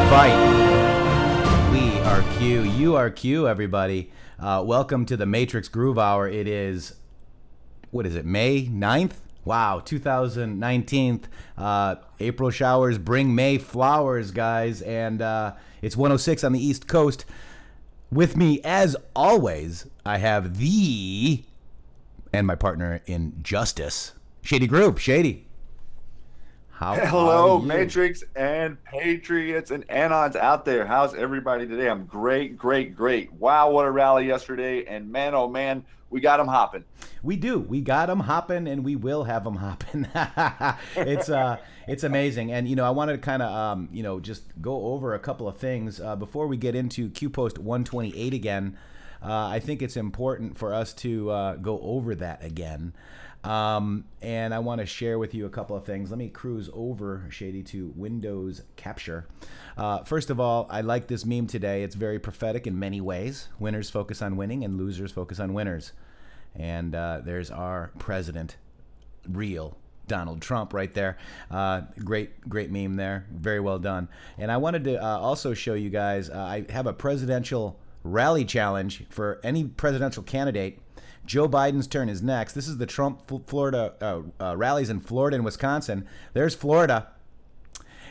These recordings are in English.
fight. We are Q. You are Q, everybody. Welcome to the Matrixxx Groove Hour. It is, what is it, May 9th? Wow, 2019. April showers bring May flowers, guys. And it's 106 on the East Coast. With me, as always, I have the, and my partner in justice, Shady Grooove. Shady. Hello, Matrixxx and Patriots and Anons out there. How's everybody today? I'm great. Wow, what a rally yesterday. And man, oh man, we got them hopping. We do. We got them hopping, and we will have them hopping. It's amazing. And, I wanted to kind of, just go over a couple of things. Before we get into Q Post 128 again, I think it's important for us to go over that again. And I want to share with you a couple of things. Let me cruise over, Shady, to Windows Capture. First of all, I like this meme today. It's very prophetic in many ways. Winners focus on winning and losers focus on winners. And there's our president, real Donald Trump right there. Great meme there. Very well done. And I wanted to also show you guys, I have a presidential rally challenge for any presidential candidate. Joe Biden's turn is next. This is the Trump Florida rallies in Florida and Wisconsin. There's Florida,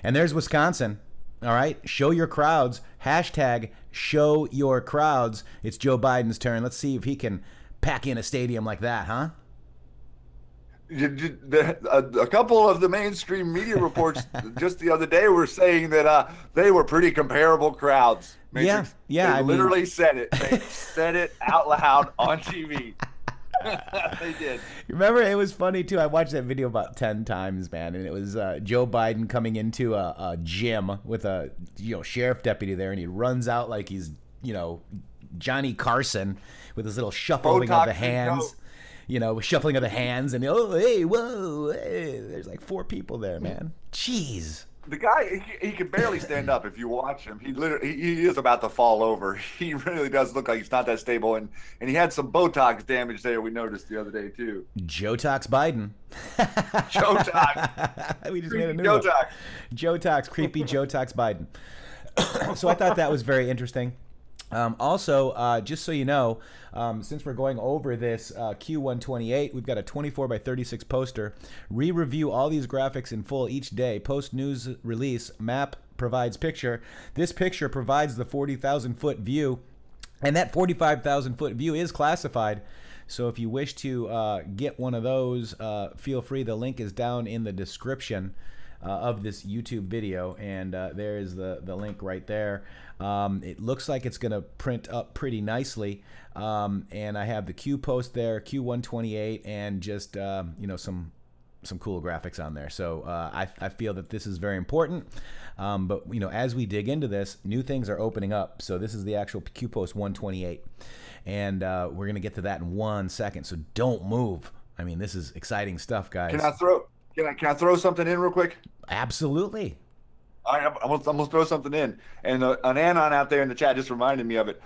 and there's Wisconsin. All right, show your crowds. Hashtag show your crowds. It's Joe Biden's turn. Let's see if he can pack in a stadium like that, huh? A couple of the mainstream media reports just the other day were saying that they were pretty comparable crowds. Matrixxx. Yeah. They literally said it. They said it out loud on TV. They did. Remember, it was funny too. I watched that video about 10 times, man, and it was Joe Biden coming into a gym with a sheriff deputy there, and he runs out like he's Johnny Carson with his little shuffling of the hands. Shuffling of the hands, and whoa, there's like 4 people there, man. Jeez. The guy, he can barely stand up if you watch him. He is about to fall over. He really does look like he's not that stable, and he had some Botox damage there we noticed the other day too. Joe-Tox Biden. Joe-Tox. We just made a new one. Joe-Tox, creepy Joe-Tox Biden. So I thought that was very interesting. Also, just so you know, since we're going over this Q128, we've got a 24 by 36 poster. Re-review all these graphics in full each day. Post news release. Map provides picture. This picture provides the 40,000 foot view, and that 45,000 foot view is classified. So if you wish to get one of those, feel free. The link is down in the description of this YouTube video, and there is the link right there. It looks like it's going to print up pretty nicely, and I have the Q post there, Q128, and just some cool graphics on there. So I feel that this is very important. But as we dig into this, new things are opening up. So this is the actual Q post 128, and we're going to get to that in 1 second. So don't move. I mean, this is exciting stuff, guys. Can I throw something in real quick? Absolutely. I'm gonna throw something in, and an Anon out there in the chat just reminded me of it.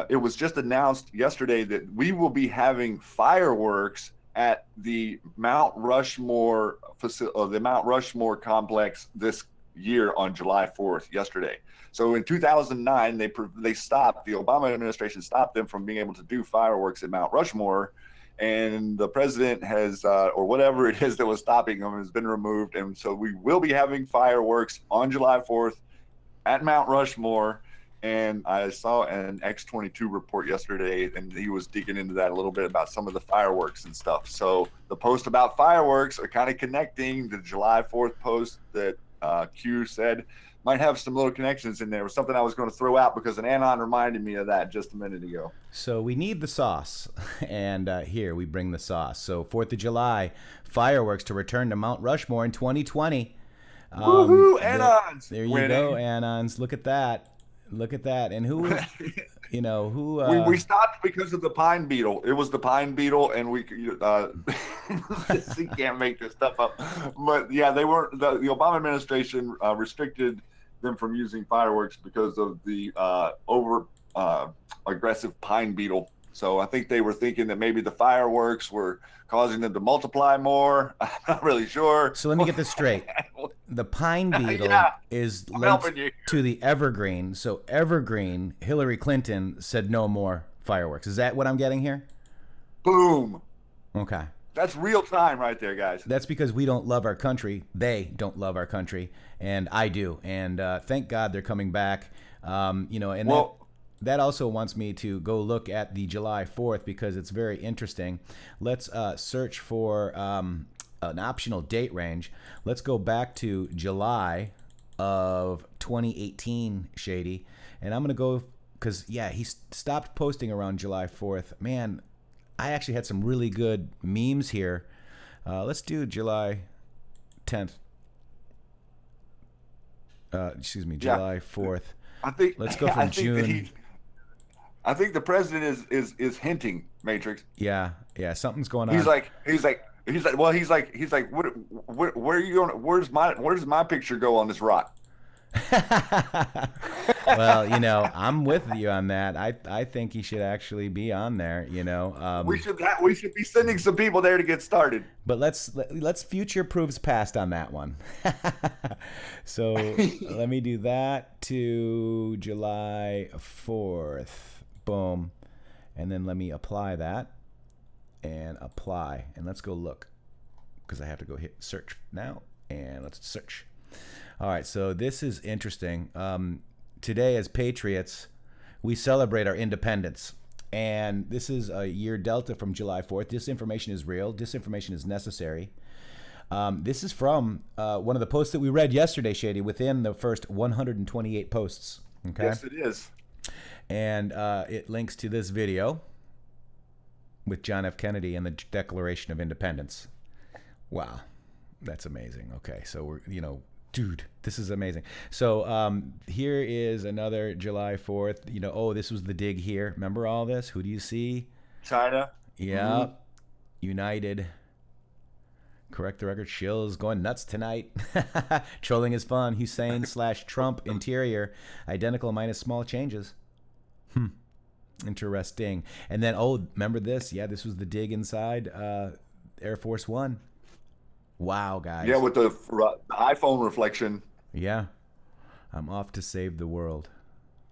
It was just announced yesterday that we will be having fireworks at the Mount Rushmore the Mount Rushmore complex this year on July 4th. Yesterday. So in 2009, they stopped. The Obama administration stopped them from being able to do fireworks at Mount Rushmore. And the president has, or whatever it is that was stopping them, has been removed. And so we will be having fireworks on July 4th at Mount Rushmore. And I saw an X22 report yesterday, and he was digging into that a little bit about some of the fireworks and stuff. So the post about fireworks are kind of connecting the July 4th post that Q said might have some little connections in there. It was something I was going to throw out because an Anon reminded me of that just a minute ago. So we need the sauce, and here we bring the sauce. So 4th of July, fireworks to return to Mount Rushmore in 2020. Woohoo, Anons! There you go, Anons. Look at that. And who, we stopped because of the pine beetle. It was the pine beetle, and we you can't make this stuff up. But yeah, they weren't. The Obama administration restricted them from using fireworks because of the aggressive pine beetle. So I think they were thinking that maybe the fireworks were causing them to multiply more. I'm not really sure. So let me get this straight. the pine beetle Yeah, is I'm linked helping you. to the evergreen. So evergreen, Hillary Clinton said no more fireworks. Is that what I'm getting here? Boom. Okay. That's real time right there, guys. That's because we don't love our country. They don't love our country, and I do. And thank God they're coming back. You know, and that also wants me to go look at the July 4th because it's very interesting. Let's search for an optional date range. Let's go back to July of 2018, Shady. And I'm going to go because, yeah, he stopped posting around July 4th. Man, I actually had some really good memes here. Let's do July 10th. Excuse me, July 4th. I think. Let's go from June. I think the president is hinting, Matrixx. Yeah, something's going on. He's like, what, where are you going? Where's my picture go on this rock? Well, you know, I'm with you on that. I think he should actually be on there. You know, we should be sending some people there to get started. But let's future proofs past on that one. So let me do that to July 4th. Boom, and then let me apply that and apply, and let's go look because I have to go hit search now, and let's search. All right, so this is interesting. Today as Patriots, we celebrate our independence, and this is a year delta from July 4th. Disinformation is real. Disinformation is necessary. This is from one of the posts that we read yesterday, Shady, within the first 128 posts. Okay. Yes, it is. And it links to this video with John F. Kennedy and the Declaration of Independence. Wow, that's amazing. Okay, so we're, you know, dude, this is amazing. So here is another July 4th. You know, oh, this was the dig here. Remember all this? Who do you see? China. Yeah, Mm-hmm. United. Correct the record. Shill's going nuts tonight. Trolling is fun. Hussein / Trump interior. Identical minus small changes. Interesting. And then, oh, remember this? Yeah, this was the dig inside Air Force One. Wow, guys. Yeah, with the iPhone reflection. Yeah. I'm off to save the world.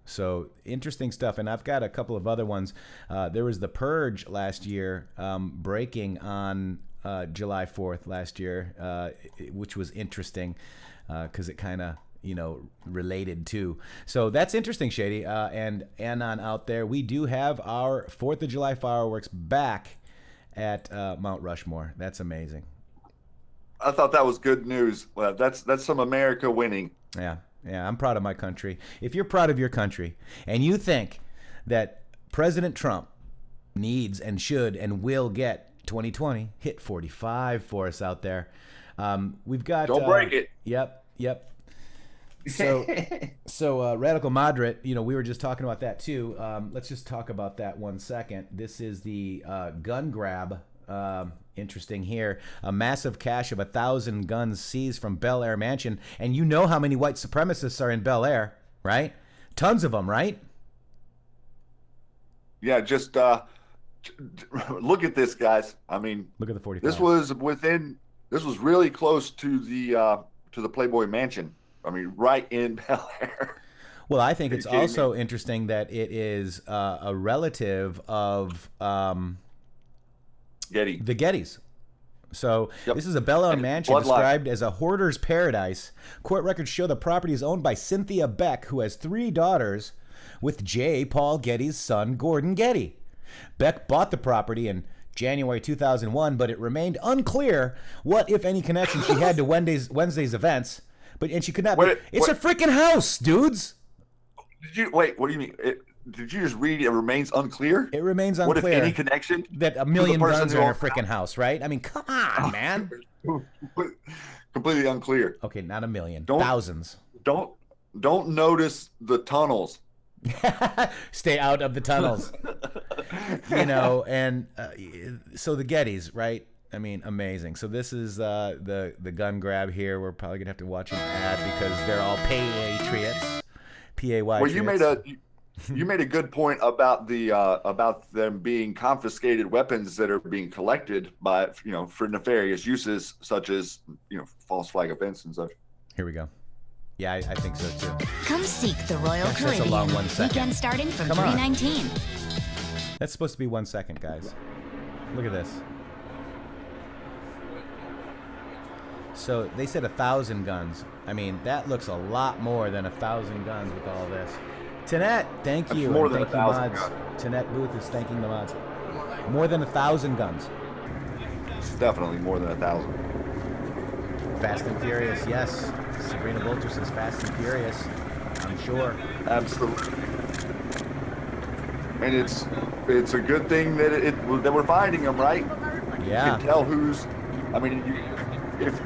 So interesting stuff. And I've got a couple of other ones. There was the Purge last year breaking on July 4th last year, which was interesting because it kind of, you know, related to. So that's interesting, Shady. And Anon out there, we do have our 4th of July fireworks back at Mount Rushmore. That's amazing. I thought that was good news. Well, that's some America winning. Yeah, I'm proud of my country. If you're proud of your country and you think that President Trump needs and should and will get 2020, hit 45 for us out there. We've got... Don't break it. Yep. So radical moderate, you know, we were just talking about that too. Let's just talk about that 1 second. This is the gun grab. Interesting here. A massive cache of 1,000 guns seized from Bel Air mansion. And you know how many white supremacists are in Bel Air, right? Tons of them, right? Yeah, just look at this, guys. I mean, look at the 45. This was really close to the Playboy Mansion. I mean, right in Bel Air. Well, I think it's also interesting that it is a relative of Getty. The Gettys. So This is a Bel Air mansion described as a hoarder's paradise. Court records show the property is owned by Cynthia Beck, who has 3 daughters with J. Paul Getty's son, Gordon Getty. Beck bought the property in January 2001, but it remained unclear what, if any, connection she had to Wednesday's events. And she could not. It's a freaking house, dudes. What do you mean? Did you just read it remains unclear? It remains unclear. What, if any, connection? That a million guns are in a freaking house, right? I mean, come on, man. Completely unclear. Okay, not a million. Thousands. Don't notice the tunnels. Stay out of the tunnels. You know, and so the Gettys, right? I mean, amazing. So this is the gun grab here. We're probably gonna have to watch an ad because they're all Patriots. P-A-Y. Well, you made a good point about about them being confiscated weapons that are being collected by, you know, for nefarious uses such as, you know, false flag events and such. Here we go. Yeah, I think so too. Come seek the Royal That's a Caribbean. long 1 second. Weekend starting from Come on. $3.19. That's supposed to be 1 second, guys. Look at this. So they said 1,000 guns. I mean, that looks a lot more than 1,000 guns with all this. Tanette, thank you. That's more and than thank you, 1,000 mods. guns. Tanette Booth is thanking the mods. More than 1,000 guns. It's definitely more than 1,000. Fast and Furious, yes. Sabrina Bolter says Fast and Furious. I'm sure. Absolutely. And it's a good thing that that we're finding them, right? Yeah. You can tell who's. I mean, if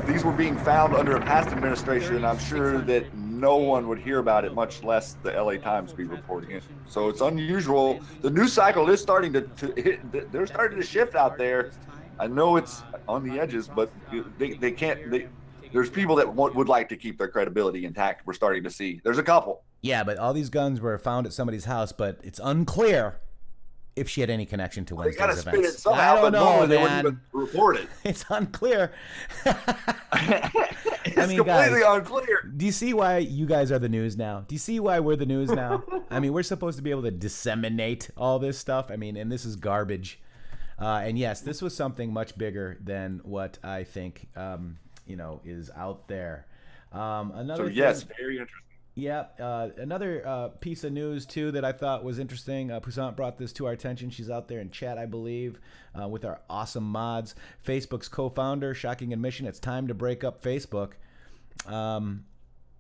these were being found under a past administration, I'm sure that no one would hear about it, much less the LA Times be reporting it. So it's unusual. The news cycle is starting to hit. They're starting to shift out there. I know it's on the edges, but they can't. There's people that would like to keep their credibility intact. We're starting to see. There's a couple. Yeah, but all these guns were found at somebody's house, but it's unclear if she had any connection to Wednesday's They gotta events. spin it somehow, I don't but know, normally they man. wouldn't even report it. It's unclear. It's I mean, completely guys, unclear. do you see why you guys are the news now? Do you see why we're the news now? I mean, we're supposed to be able to disseminate all this stuff. I mean, and this is garbage. And yes, this was something much bigger than what I think, is out there. Another thing, Yes, very interesting. yeah, another piece of news too that I thought was interesting. Poussaint brought this to our attention. She's out there in chat, I believe, with our awesome mods. Facebook's co-founder, shocking admission, it's time to break up Facebook.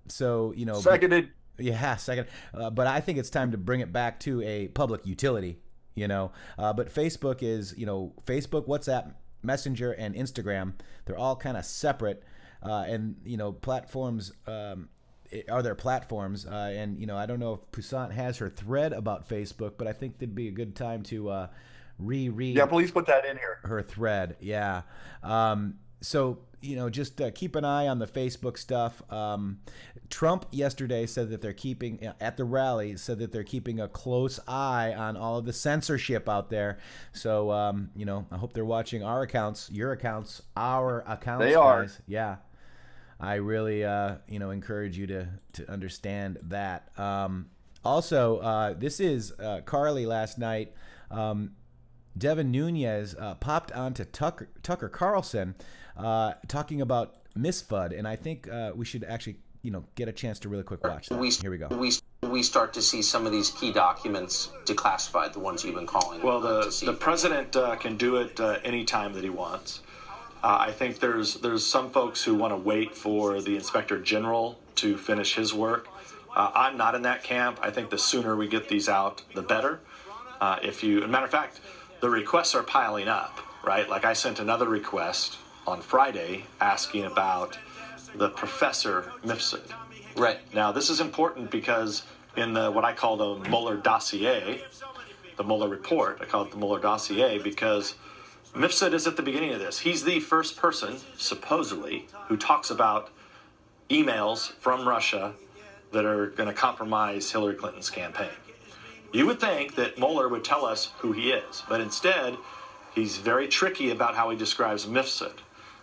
Seconded. Yeah, second. But I think it's time to bring it back to a public utility. But Facebook is, Facebook, WhatsApp, Messenger, and Instagram. They're all kind of separate, and platforms. Are there platforms? And I don't know if Poussaint has her thread about Facebook, but I think that'd be a good time to reread. Yeah, please put that in here. Her thread. Yeah. So just keep an eye on the Facebook stuff. Trump yesterday said that they're keeping at the rally said that they're keeping a close eye on all of the censorship out there. So I hope they're watching our accounts, your accounts, our accounts. They are. Guys. Yeah. I really, encourage you to understand that. Also, this is Carly last night. Devin Nunes popped onto Tucker Carlson talking about misfud, and I think we should actually, get a chance to really quick watch that. Here we go. We start to see some of these key documents declassified, the ones you've been calling. Well, the president can do it any time that he wants. I think there's some folks who want to wait for the Inspector General to finish his work. I'm not in that camp. I think the sooner we get these out, the better. As a matter of fact, the requests are piling up, right? Like I sent another request on Friday asking about the Professor Mifsud. Right. Now, this is important because in what I call the Mueller dossier, the Mueller report, I call it the Mueller dossier because Mifsud is at the beginning of this. He's the first person, supposedly, who talks about emails from Russia that are going to compromise Hillary Clinton's campaign. You would think that Mueller would tell us who he is, but instead, he's very tricky about how he describes Mifsud.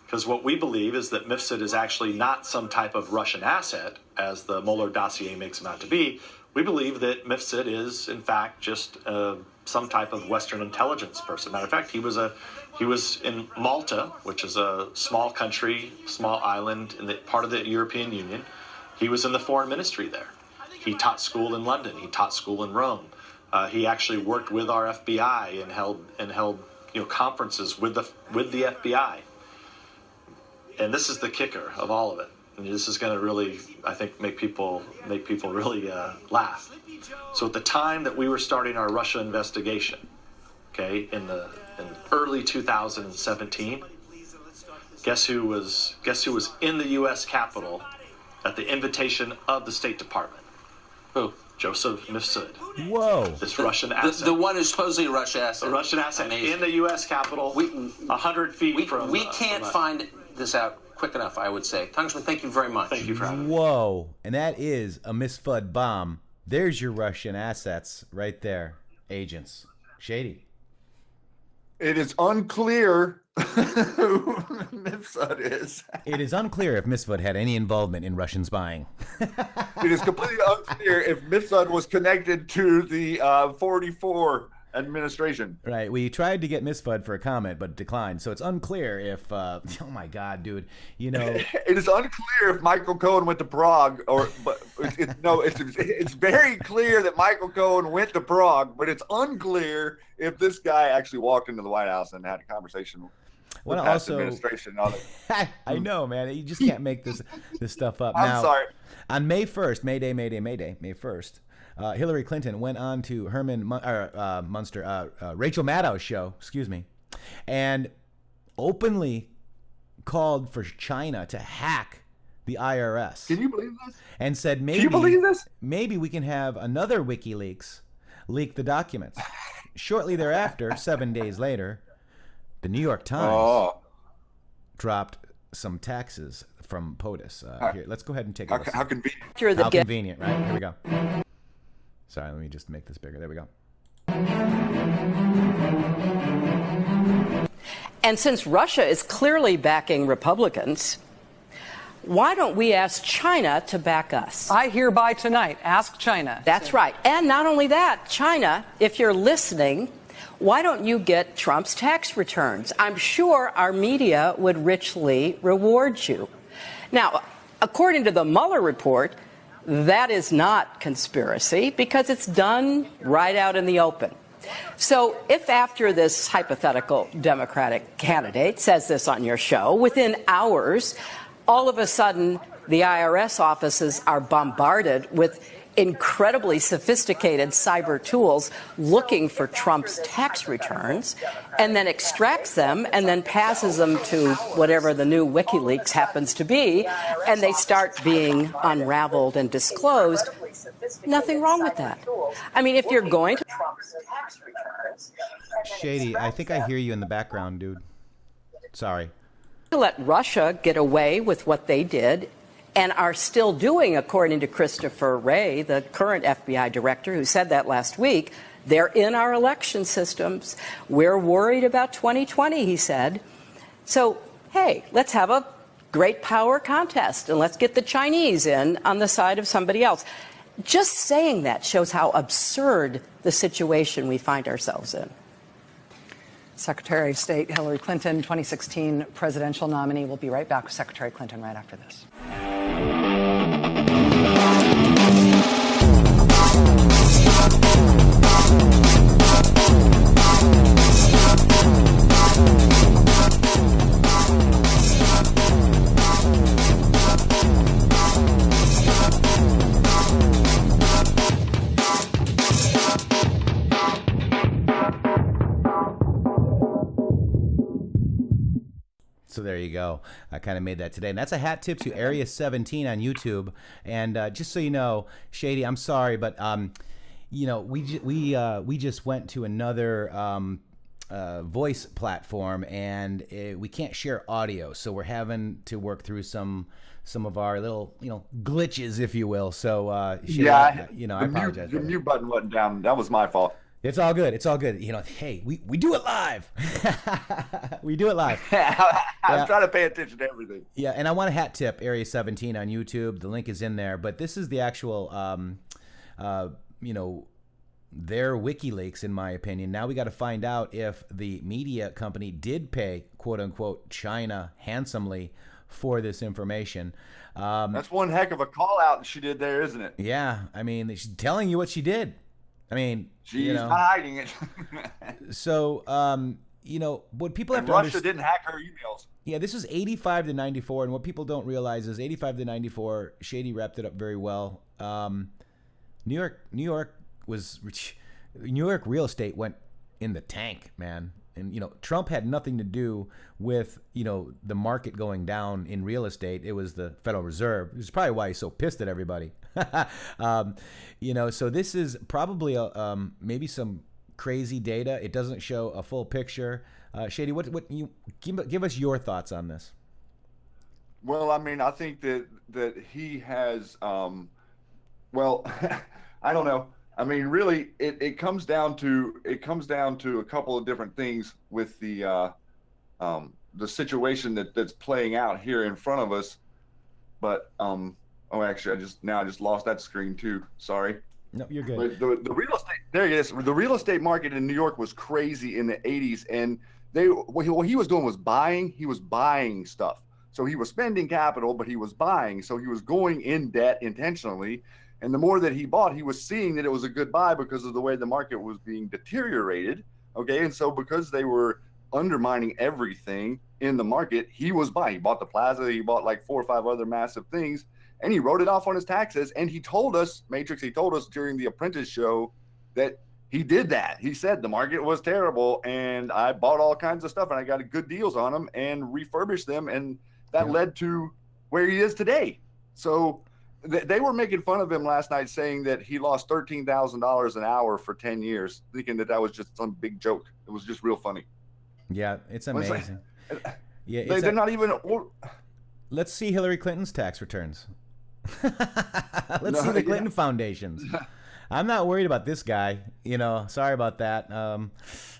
Because what we believe is that Mifsud is actually not some type of Russian asset, as the Mueller dossier makes him out to be. We believe that Mifsud is, in fact, just some type of Western intelligence person. Matter of fact, he was in Malta, which is a small country, small island in the part of the European Union. He was in the foreign ministry there. He taught school in London. He taught school in Rome. He actually worked with our FBI and held conferences with the FBI. And this is the kicker of all of it. And this is going to really, I think, make people really laugh. So at the time that we were starting our Russia investigation, okay, in early 2017, guess who was in the U.S. Capitol at the invitation of the State Department? Who? Joseph Mifsud. Whoa. This Russian asset. The one who's supposedly a Russian asset. A Russian asset Amazing. in the U.S. Capitol, 100 feet from... We can't find this out quick enough, I would say. Congressman, thank you very much. Thank you for having me. Whoa. And that is a misfud bomb. There's your Russian assets right there. Agents. Shady. It is unclear who Mifsud is. It is unclear if Mifsud had any involvement in Russian spying. It is completely unclear if Mifsud was connected to the 44 administration. Right. We tried to get Mifsud for a comment, but declined. So it's unclear if, oh my God, dude, you know. It is unclear if Michael Cohen went to Prague, but it's very clear that Michael Cohen went to Prague, but it's unclear if this guy actually walked into the White House and had a conversation with past administration. And all that. I know, man. You just can't make this stuff up. I'm sorry. On May 1st, May 1st, Hillary Clinton went on to Rachel Maddow's show, and openly called for China to hack the IRS. Can you believe this? And said maybe, can you believe this? Maybe we can have another WikiLeaks leak the documents. Shortly thereafter, 7 days later, the New York Times dropped some taxes from POTUS. Here, let's go ahead and take a listen. How convenient. How convenient, right? Here we go. Sorry, let me just make this bigger. There we go. And since Russia is clearly backing Republicans, why don't we ask China to back us? I hereby tonight ask China. That's right. And not only that, China, if you're listening, why don't you get Trump's tax returns? I'm sure our media would richly reward you. Now, according to the Mueller report, that is not conspiracy because it's done right out in the open. So if after this hypothetical Democratic candidate says this on your show, within hours, all of a sudden the IRS offices are bombarded with incredibly sophisticated cyber tools looking for Trump's tax returns, and then extracts them and then passes them to whatever the new WikiLeaks happens to be, and they start being unraveled and disclosed. Nothing wrong with that. I mean, if you're going to... Shady, I think I hear you in the background, dude. Sorry. To let Russia get away with what they did and are still doing, according to Christopher Wray, the current FBI director, who said that last week. They're in our election systems. We're worried about 2020, he said. So, hey, let's have a great power contest, and let's get the Chinese in on the side of somebody else. Just saying that shows how absurd the situation we find ourselves in. Secretary of State Hillary Clinton, 2016 presidential nominee. We'll be right back with Secretary Clinton right after this. So there you go. I kind of made that today. And that's a hat tip to Area 17 on YouTube. And just so you know, Shady, I'm sorry, but you know, we just went to another voice platform, and we can't share audio. So we're having to work through some of our little, glitches, if you will. So Shady, I apologize. The mute button wasn't down. That was my fault. It's all good. It's all good. Hey, we do it live. We do it live. I'm trying to pay attention to everything. Yeah, and I want a hat tip, Area 17 on YouTube. The link is in there. But this is the actual, their WikiLeaks, in my opinion. Now we got to find out if the media company did pay, quote unquote, China handsomely for this information. That's one heck of a call out she did there, isn't it? Yeah, I mean, she's telling you what she did. I mean, she's not hiding it. So, what people have to Russia understand, didn't hack her emails. Yeah, this was 85 to 94, and what people don't realize is 85 to 94. Shady wrapped it up very well. New York real estate went in the tank, man. And Trump had nothing to do with the market going down in real estate. It was the Federal Reserve. Which is probably why he's so pissed at everybody. So this is probably maybe some crazy data. It doesn't show a full picture. Shady, what you give us your thoughts on this? Well, I mean, I think that he has. I don't know. I mean, really, it comes down to a couple of different things with the the situation that's playing out here in front of us. But oh, actually, I just lost that screen too. Sorry. No, you're good. But the real estate, there it is. The real estate market in New York was crazy in the 80s, and what he was doing was buying. He was buying stuff. So he was spending capital, but he was buying. So he was going in debt intentionally. And the more that he bought, he was seeing that it was a good buy because of the way the market was being deteriorated. Okay. And so because they were undermining everything in the market, he was buying. He bought the plaza. He bought like 4 or 5 other massive things. And he wrote it off on his taxes. And he told us, Matrixxx, he told us during the Apprentice show that he did that. He said the market was terrible and I bought all kinds of stuff and I got good deals on them and refurbished them. And that led to where he is today. So they were making fun of him last night, saying that he lost $13,000 an hour for 10 years, thinking that was just some big joke. It was just real funny. Yeah, it's amazing. Yeah, they're not even. Let's see Hillary Clinton's tax returns. Let's see the Clinton foundations. I'm not worried about this guy. Sorry about that.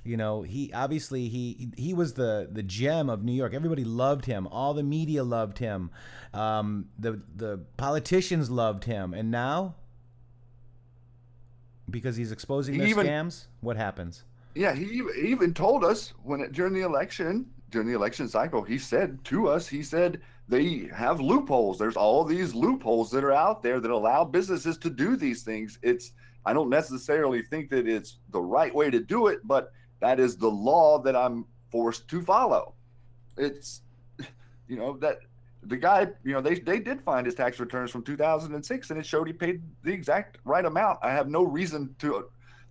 He obviously he was the gem of New York. Everybody loved him. All the media loved him. The politicians loved him. And now, because he's exposing their scams, what happens? Yeah, he even told us during the election cycle, he said to us, they have loopholes. There's all these loopholes that are out there that allow businesses to do these things. I don't necessarily think that it's the right way to do it, but that is the law that I'm forced to follow. It's, that the guy, they did find his tax returns from 2006 and it showed he paid the exact right amount. I have no reason to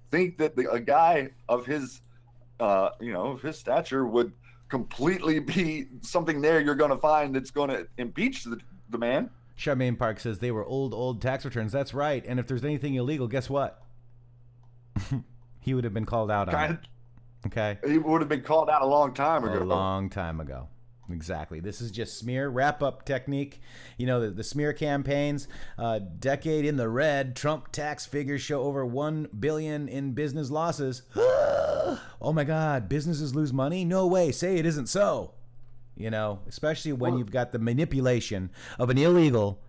think that a guy of his, of his stature would completely be something there you're going to find that's going to impeach the man. Charmaine Park says they were old tax returns. That's right. And if there's anything illegal, guess what? He would have been called out on it. Okay. He would have been called out a long time ago. A long time ago. Exactly. This is just smear wrap-up technique. The smear campaigns. Decade in the red. Trump tax figures show over $1 billion in business losses. Oh my God, businesses lose money? No way. Say it isn't so. Especially when you've got the manipulation of an illegal,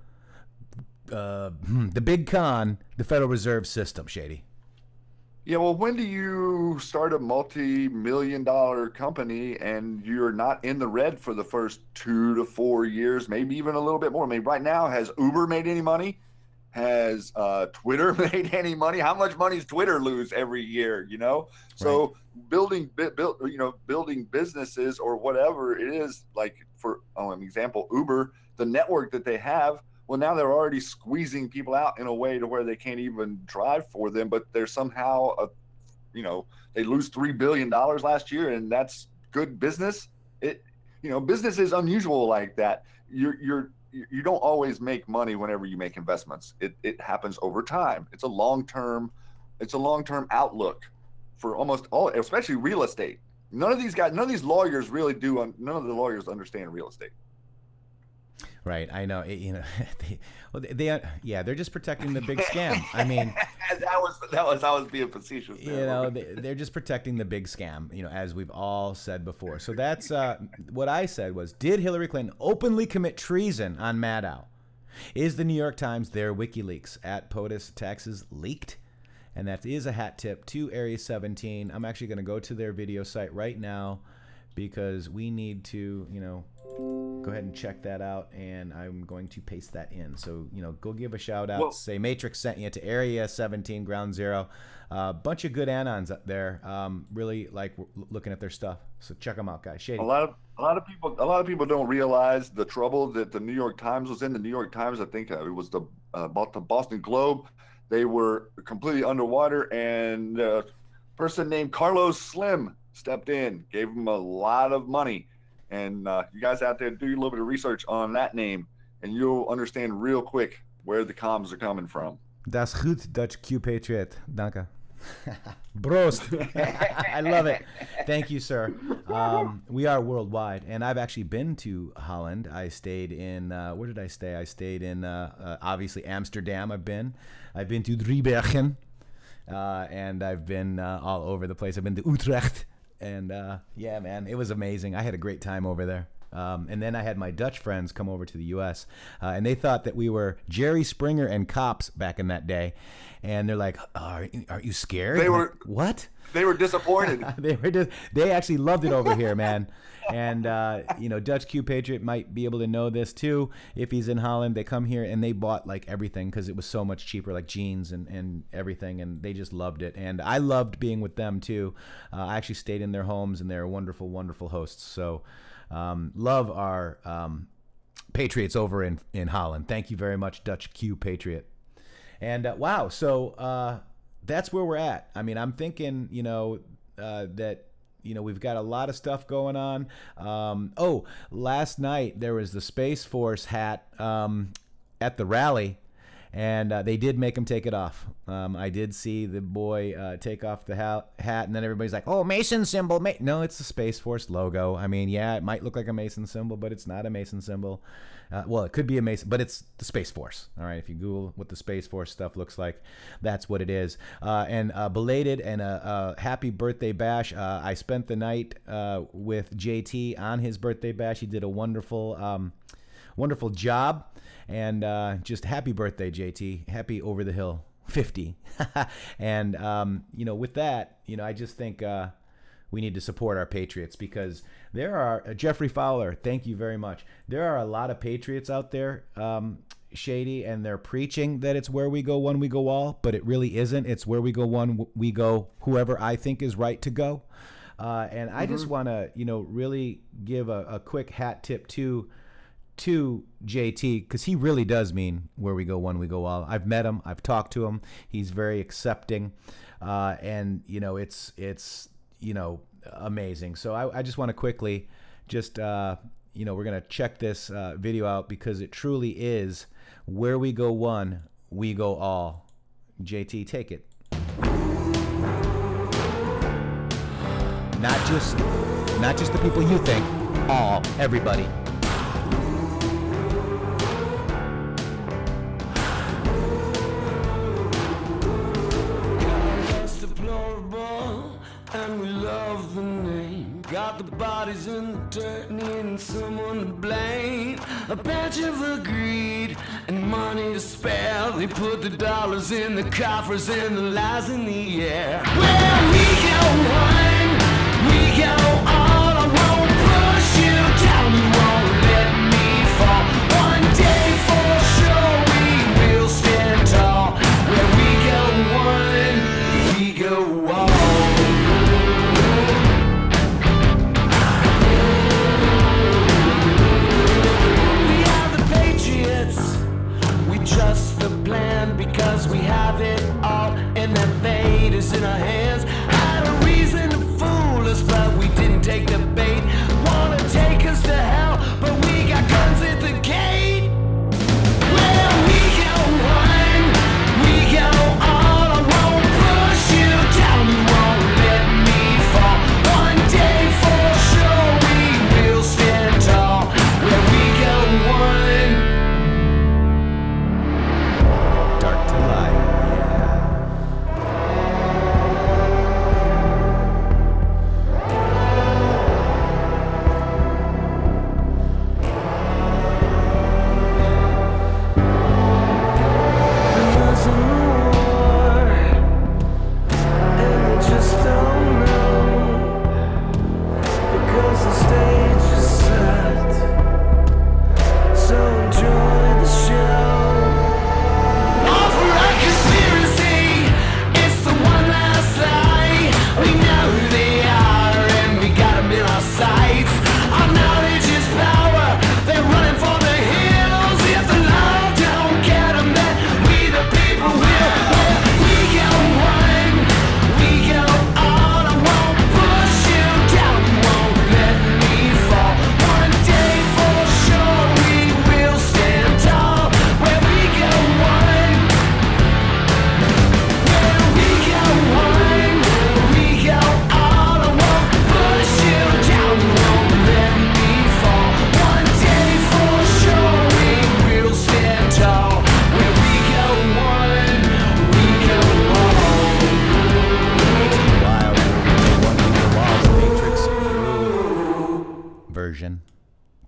the big con, the Federal Reserve System, Shady. Yeah, well, when do you start a multi-million-dollar company and you're not in the red for the first 2 to 4 years, maybe even a little bit more? I mean, right now, has Uber made any money? Has Twitter made any money? How much money does Twitter lose every year? So building businesses or whatever it is, like for an example, Uber, the network that they have. Well, now they're already squeezing people out in a way to where they can't even drive for them, but they're somehow, they lose $3 billion last year, and that's good business. Business is unusual like that. You don't always make money whenever you make investments. It happens over time. It's a long-term outlook for almost all, especially real estate. None of these lawyers really do. None of the lawyers understand real estate. Right, I know. They're just protecting the big scam. I mean, that was I was being facetious. They're just protecting the big scam. As we've all said before. So that's what I said was: did Hillary Clinton openly commit treason on Maddow? Is the New York Times their WikiLeaks at POTUS taxes leaked? And that is a hat tip to Area 17. I'm actually going to go to their video site right now because we need to, go ahead and check that out, and I'm going to paste that in. So, go give a shout out. Say Matrixxx sent you to Area 17, Ground Zero. A bunch of good anons up there. Really like looking at their stuff. So check them out, guys. Shady. A lot of people don't realize the trouble that the New York Times was in. The New York Times, I think it was bought the Boston Globe. They were completely underwater, and a person named Carlos Slim stepped in, gave them a lot of money. And you guys out there, do a little bit of research on that name, and you'll understand real quick where the comms are coming from. Das goed, Dutch Q Patriot. Danke. Brost. I love it. Thank you, sir. We are worldwide, and I've actually been to Holland. I stayed in, where did I stay? I stayed in, obviously, Amsterdam. I've been to Driebergen, and I've been all over the place. I've been to Utrecht. And yeah, man, it was amazing. I had a great time over there. And then I had my Dutch friends come over to the U.S. And they thought that we were Jerry Springer and cops back in that day. And they're like, "Aren't you scared?" They were like, what? They were disappointed. They actually loved it over here, man. And Dutch Q Patriot might be able to know this too. If he's in Holland, they come here and they bought like everything because it was so much cheaper, like jeans and everything, and they just loved it. And I loved being with them too. I actually stayed in their homes, and they're wonderful, wonderful hosts. So love our Patriots over in Holland. Thank you very much, Dutch Q Patriot. And wow, so that's where we're at. I mean, I'm thinking, that we've got a lot of stuff going on. Last night there was the Space Force hat at the rally, and they did make him take it off. I did see the boy take off the hat, and then everybody's like, "Oh, Mason symbol." No, it's the Space Force logo. I mean, yeah, it might look like a Mason symbol, but it's not a Mason symbol. Well, it could be a Mason, but it's the Space Force. All right, if you Google what the Space Force stuff looks like, that's what it is. And belated and a happy birthday bash. I spent the night with JT on his birthday bash. He did a wonderful, wonderful job. And just happy birthday, JT. Happy over the hill 50. And, with that, I just think we need to support our Patriots, because there are, Jeffrey Fowler, thank you very much. There are a lot of Patriots out there, Shady, and they're preaching that it's where we go one, we go all, but it really isn't. It's where we go one, we go whoever I think is right to go. And I just want to, really give a quick hat tip to JT, because he really does mean where we go one, we go all. I've met him. I've talked to him. He's very accepting. And, it's amazing. So I just want to quickly just, we're going to check this video out, because it truly is where we go one, we go all. JT, take it. Not just the people you think, all, everybody. And we love the name. Got the bodies in the dirt, needing someone to blame. A bunch of greed and money to spare. They put the dollars in the coffers and the lies in the air. Where we go one, we go all. I won't push you down, you won't let me fall. One day for sure we will stand tall. Where we go one, we go all. Trust the plan because we have it all, and that fate is in our hands. Had a reason to fool us, but we didn't take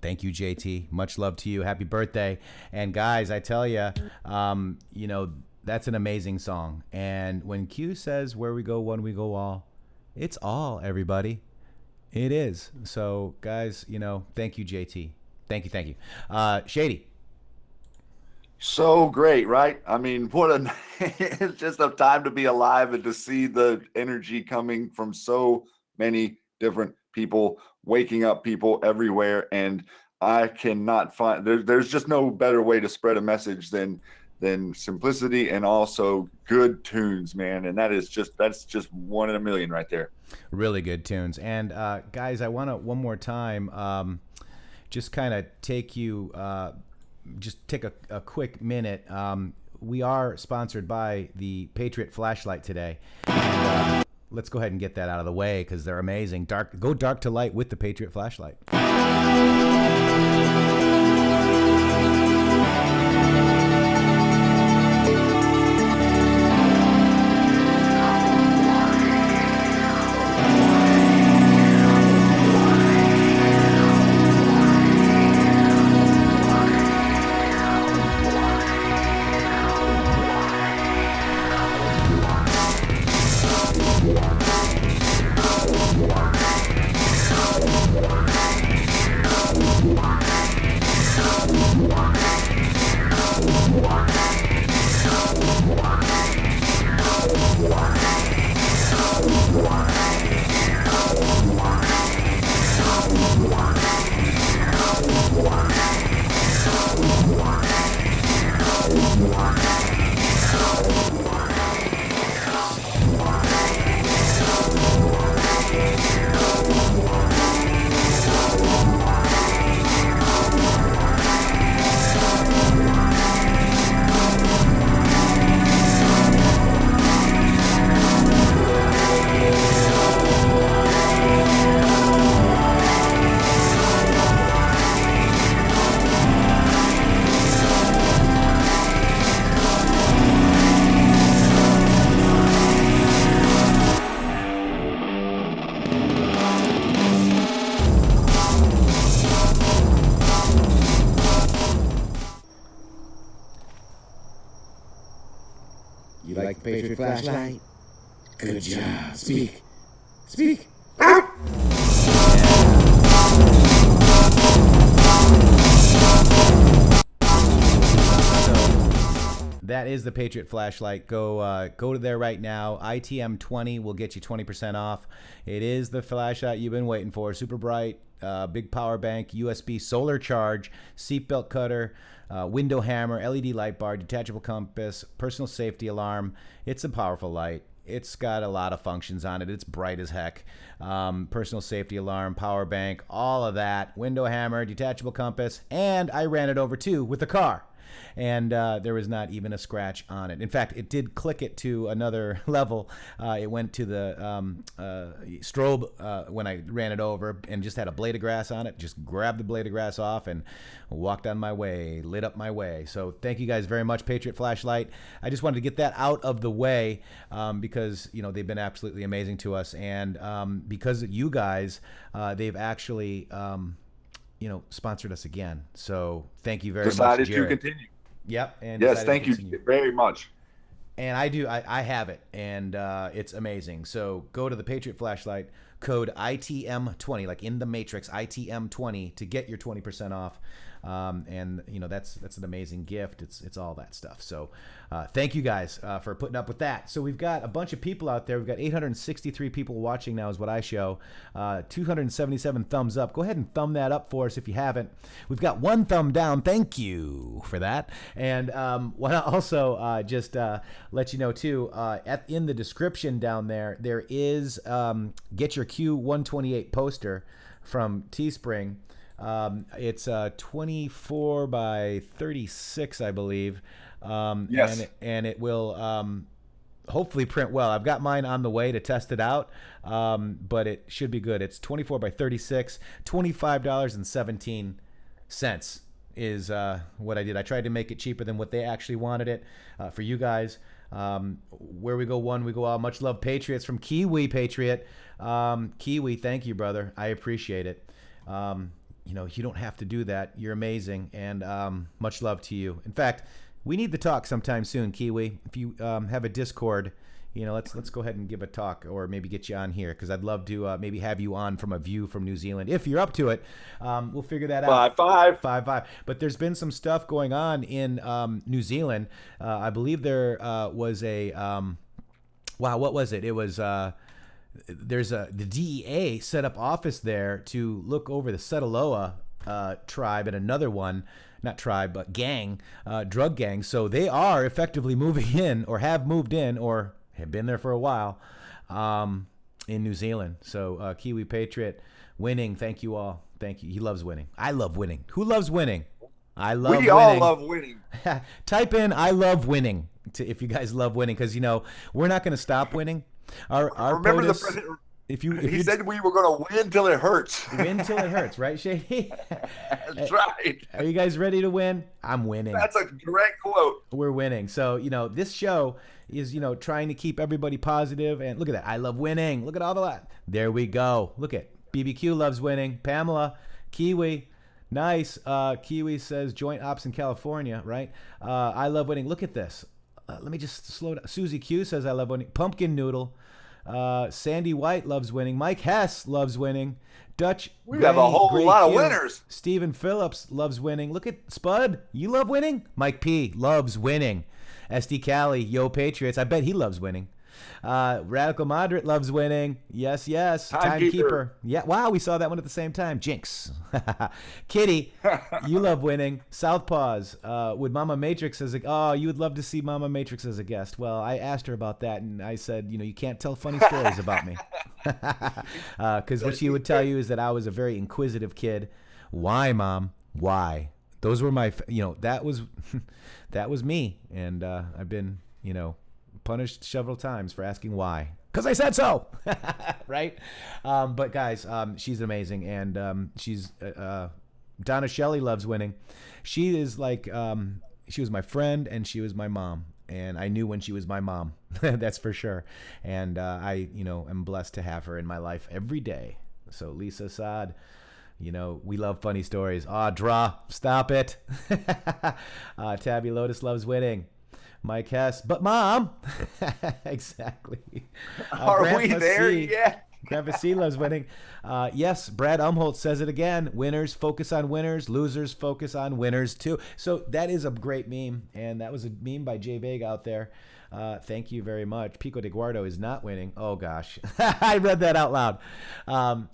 Thank you, JT. Much love to you. Happy birthday. And guys, I tell you, you know, that's an amazing song. And when Q says where we go, one we go all, it's all, everybody. It is. So guys, you know, thank you, JT. Thank you. Thank you. Shady. So great, right? I mean, what a it's just a time to be alive and to see the energy coming from so many different people, waking up people everywhere. And I cannot find there's just no better way to spread a message than simplicity and also good tunes, man. And that's just one in a million right there. Really good tunes. And guys, I want to one more time just kind of take you just take a quick minute. We are sponsored by the Patriot flashlight today. And, let's go ahead and get that out of the way because they're amazing. Go dark to light with the Patriot flashlight. You like the Patriot flashlight? Good job. Speak. Speak. That is the Patriot flashlight. Go to there right now. ITM20 will get you 20% off. It is the flashlight you've been waiting for. Super bright, big power bank, USB solar charge, seatbelt cutter, window hammer, LED light bar, detachable compass, personal safety alarm. It's a powerful light. It's got a lot of functions on it. It's bright as heck. Personal safety alarm, power bank, all of that. Window hammer, detachable compass, and I ran it over too with the car. And there was not even a scratch on it. In fact, it did click it to another level. It went to the strobe when I ran it over and just had a blade of grass on it. Just grabbed the blade of grass off and walked on my way, lit up my way. So thank you guys very much, Patriot Flashlight. I just wanted to get that out of the way because, you know, they've been absolutely amazing to us. And because of you guys, they've actually... you know, sponsored us again. So thank you very much, Decided to Jared. continue. Yep. And yes, thank you very much. And I have it, and it's amazing. So go to the Patriot Flashlight, code ITM20, like in the Matrix, ITM20, to get your 20% off. And you know, that's an amazing gift. It's all that stuff. So thank you guys for putting up with that. So we've got a bunch of people out there. We've got 863 people watching now is what I show. 277 thumbs up. Go ahead and thumb that up for us if you haven't. We've got one thumb down. Thank you for that. And want to also just let you know too, in the description down there is Get Your Q128 poster from Teespring. It's 24 by 36, I believe. Yes. And it will hopefully print well. I've got mine on the way to test it out, but it should be good. It's 24 by 36, $25.17 is what I did. I tried to make it cheaper than what they actually wanted it for you guys. Where we go one, we go all. Much love, Patriots, from Kiwi Patriot. Kiwi, thank you, brother. I appreciate it. you don't have to do that. You're amazing, and much love to you. In fact, we need to talk sometime soon, Kiwi. If you have a Discord, let's go ahead and give a talk, or maybe get you on here, because I'd love to maybe have you on from a view from New Zealand. If you're up to it, we'll figure that out. 5-5. But there's been some stuff going on in New Zealand. I believe there was a what was it? It was the DEA set up office there to look over the Setaloa tribe and another one. Not tribe, but gang, drug gang. So they are effectively moving in, or have moved in, or have been there for a while, in New Zealand. So Kiwi Patriot winning. Thank you all. Thank you. He loves winning. I love winning. Who loves winning? I love winning. We all love winning. Type in "I love winning" if you guys love winning, because we're not going to stop winning. Our Remember POTUS, the president. He said we were going to win till it hurts. Win till it hurts, right, Shady? That's right. Are you guys ready to win? I'm winning. That's a direct quote. We're winning. So, this show is, trying to keep everybody positive. And look at that. I love winning. Look at all the lot. There we go. Look at BBQ loves winning. Pamela, Kiwi. Nice. Kiwi says joint ops in California, right? I love winning. Look at this. Let me just slow down. Susie Q says I love winning. Pumpkin Noodle. Sandy White loves winning. Mike Hess loves winning. Dutch. We have a whole lot of winners. Stephen Phillips loves winning. Look at Spud. You love winning. Mike P loves winning. SD Cali, Yo Patriots. I bet he loves winning. Radical Moderate loves winning. Yes. Timekeeper. Yeah. Wow, we saw that one at the same time. Jinx. Kitty, you love winning. Southpaws. Would Mama Matrixxx as you would love to see Mama Matrixxx as a guest. Well, I asked her about that, and I said, you can't tell funny stories about me. Because what she would tell you is that I was a very inquisitive kid. Why, Mom? Why? Those were my, that was me. And I've been, punished several times for asking why, because I said so. Right? But guys, she's amazing, and she's Donna Shelley loves winning. She is like she was my friend, and she was my mom, and I knew when she was my mom. That's for sure. And I am blessed to have her in my life every day. So Lisa Saad, we love funny stories. Draw, stop it. Tabby Lotus loves winning. Mike Hess, but Mom. Exactly. Are we there yet? Grandpa C loves winning. Yes, Brad Umholt says it again. Winners focus on winners. Losers focus on winners too. So that is a great meme, and that was a meme by Jay Vega out there. Thank you very much. Pico de Guardo is not winning. Oh gosh, I read that out loud.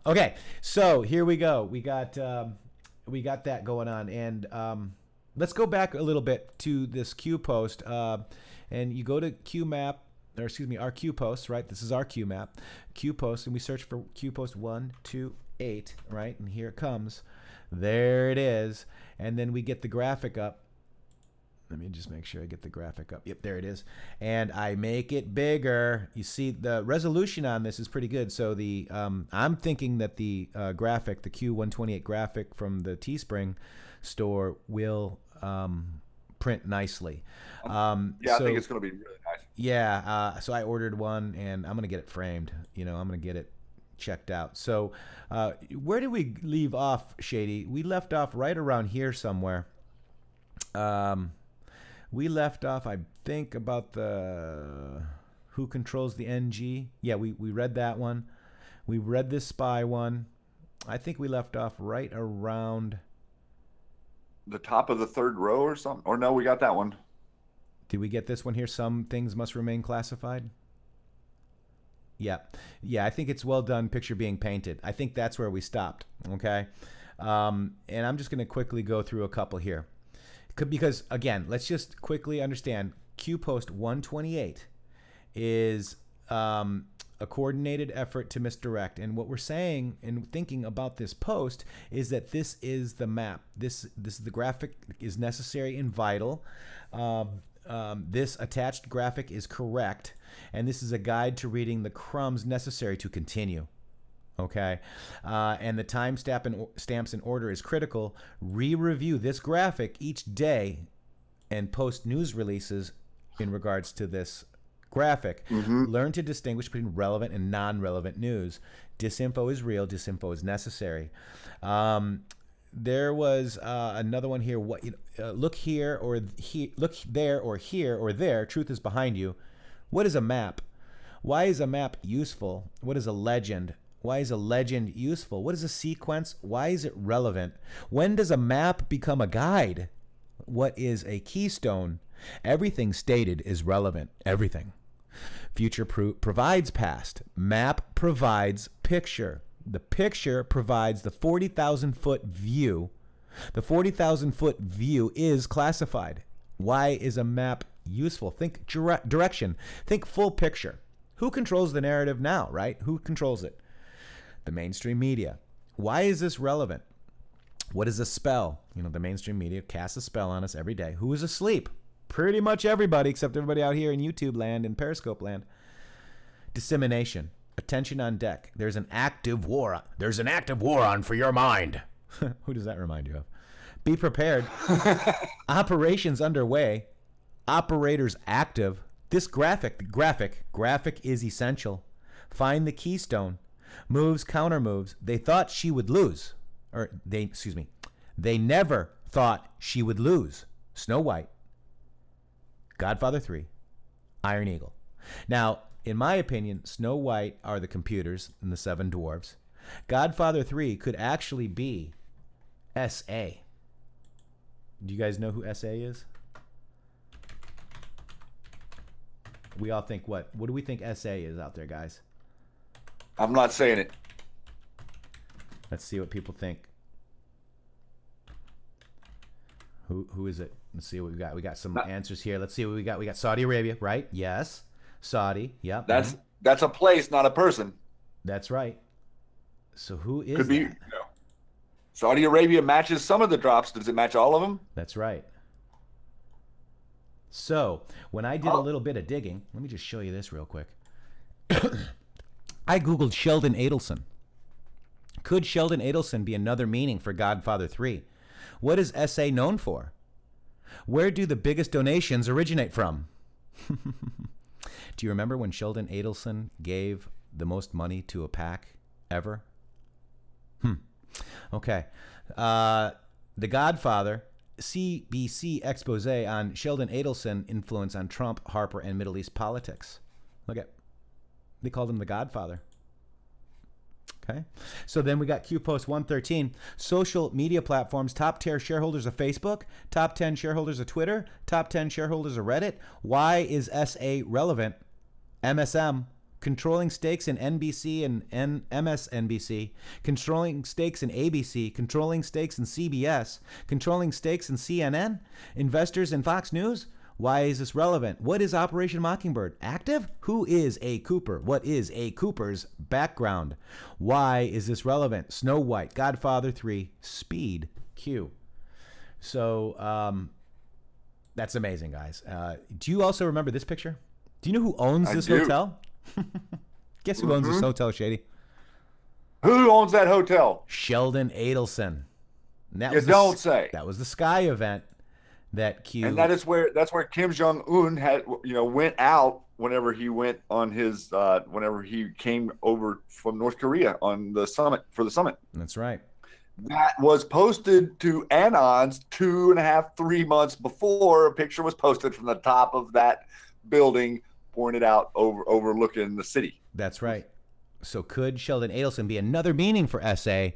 Okay, so here we go. We got that going on, and let's go back a little bit to this Q post, and you go to our Q post, right? This is our Q map, Q post, and we search for Q post 128, right? And here it comes. There it is. And then we get the graphic up. Let me just make sure I get the graphic up. Yep, there it is. And I make it bigger. You see, the resolution on this is pretty good. So the I'm thinking that the graphic, the Q128 graphic from the Teespring store will print nicely. I think it's going to be really nice. Yeah, so I ordered one, and I'm going to get it framed. I'm going to get it checked out. So where did we leave off, Shady? We left off right around here somewhere. We left off, I think, about the who controls the NG. Yeah, we read that one. We read this spy one. I think we left off right around the top of the third row or something. Or no, we got that one. Did we get this one here? Some things must remain classified. Yeah, I think it's well done. Picture being painted. I think that's where we stopped. Okay, and I'm just going to quickly go through a couple here, because again, let's just quickly understand. Q post 128 is a coordinated effort to misdirect, and what we're saying and thinking about this post is that this is the map. This the graphic is necessary and vital. This attached graphic is correct, and this is a guide to reading the crumbs necessary to continue. Okay, and the time stamps in order is critical. Re-review this graphic each day and post news releases in regards to this graphic. Learn to distinguish between relevant and non-relevant news. Disinfo is real. Disinfo is necessary. There was another one here. What look here or look there or here or there. Truth is behind you. What is a map? Why is a map useful? What is a legend? Why is a legend useful? What is a sequence? Why is it relevant? When does a map become a guide? What is a keystone? Everything stated is relevant. Everything. Future provides past. Map provides picture. The picture provides the 40,000-foot view. The 40,000-foot view is classified. Why is a map useful? Think direction. Think full picture. Who controls the narrative now, right? Who controls it? The mainstream media. Why is this relevant? What is a spell? The mainstream media casts a spell on us every day. Who is asleep? Pretty much everybody, except everybody out here in YouTube land and Periscope land. Dissemination. Attention on deck. There's an active war. There's an active war on for your mind. Who does that remind you of? Be prepared. Operations underway. Operators active. This graphic is essential. Find the keystone. Moves, counter moves. They thought she would lose. They never thought she would lose. Snow White. Godfather 3. Iron Eagle. Now, in my opinion, Snow White are the computers and the seven dwarves. Godfather 3 could actually be S.A. Do you guys know who S.A. is? We all think what? What do we think S.A. is out there, guys? I'm not saying it. Let's see what people think. Who is it? Let's see what we got. We got some answers here. Let's see what we got. We got Saudi Arabia, right? Yes. Saudi. Yep. That's a place, not a person. That's right. So who is Could be, that? Saudi Arabia matches some of the drops. Does it match all of them? That's right. So when I did a little bit of digging, let me just show you this real quick. I Googled Sheldon Adelson. Could Sheldon Adelson be another meaning for Godfather 3? What is SA known for? Where do the biggest donations originate from? Do you remember when Sheldon Adelson gave the most money to a PAC ever? Okay. The Godfather, CBC expose on Sheldon Adelson influence on Trump, Harper, and Middle East politics. Look at, they called him the Godfather. Okay. So then we got Q Post 113. Social media platforms, top tier shareholders of Facebook, top 10 shareholders of Twitter, top 10 shareholders of Reddit. Why is SA relevant? MSM, controlling stakes in NBC and MSNBC, controlling stakes in ABC, controlling stakes in CBS, controlling stakes in CNN, investors in Fox News. Why is this relevant? What is Operation Mockingbird? Active? Who is A. Cooper? What is A. Cooper's background? Why is this relevant? Snow White, Godfather 3, Speed, Q. So that's amazing, guys. Do you also remember this picture? Do you know who owns this hotel? Guess who owns this hotel, Shady? Who owns that hotel? Sheldon Adelson. And that You don't say. That was the Sky event. That Q. And that's where Kim Jong-un had went out whenever he went on his whenever he came over from North Korea on the summit for the summit. That's right. That was posted to Anons 2.5-3 months before a picture was posted from the top of that building, pointed out overlooking the city. That's right. So could Sheldon Adelson be another meaning for SA